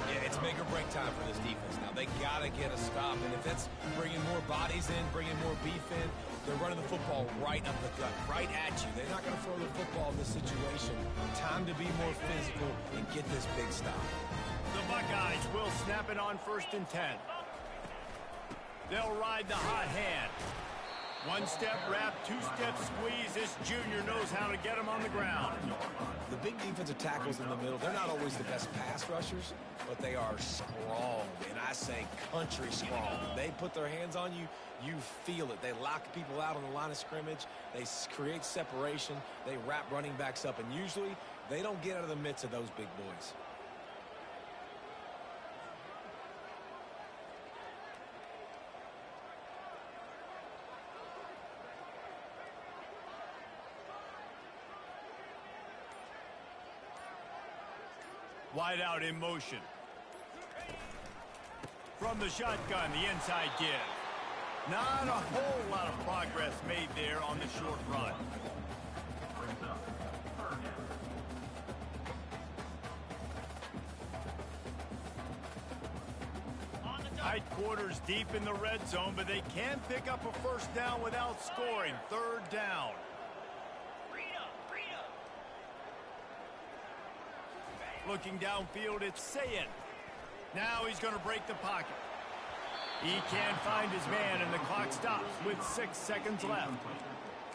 Yeah, it's make or break time for this defense now. They got to get a stop, and if it's bringing more bodies in, bringing more beef in, they're running the football right up the gut, right at you. They're not going to throw the football in this situation. Time to be more physical and get this big stop. The Buckeyes will snap it on 1st and 10. They'll ride the hot hand. One-step wrap, two-step squeeze. This junior knows how to get him on the ground. The big defensive tackles in the middle, they're not always the best pass rushers, but they are strong, and I say country strong. They put their hands on you, you feel it. They lock people out on the line of scrimmage. They create separation. They wrap running backs up, and usually they don't get out of the midst of those big boys. Wide out in motion. From the shotgun, the inside give. Not a whole lot of progress made there on the short run. Tight quarters deep in the red zone, but they can pick up a 1st down without scoring. 3rd down. Looking downfield, it's Sayin. Now he's going to break the pocket. He can't find his man, and the clock stops with 6 seconds left.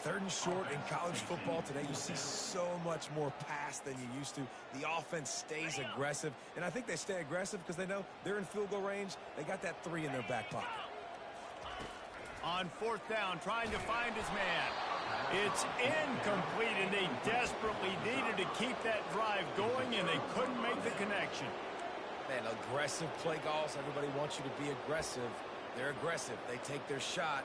3rd and short in college football today. You see so much more pass than you used to. The offense stays aggressive, and I think they stay aggressive because they know they're in field goal range. They got that 3 in their back pocket. On 4th down, trying to find his man. It's incomplete, and they desperately needed to keep that drive going, and they couldn't make the connection. Man, aggressive play calls. Everybody wants you to be aggressive. They're aggressive. They take their shot.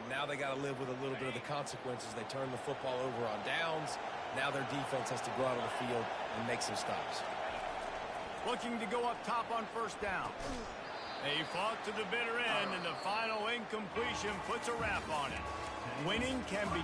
Now they got to live with a little bit of the consequences. They turn the football over on downs. Now their defense has to go out on the field and make some stops. Looking to go up top on 1st down. They fought to the bitter end, and the final incompletion puts a wrap on it. Winning can be...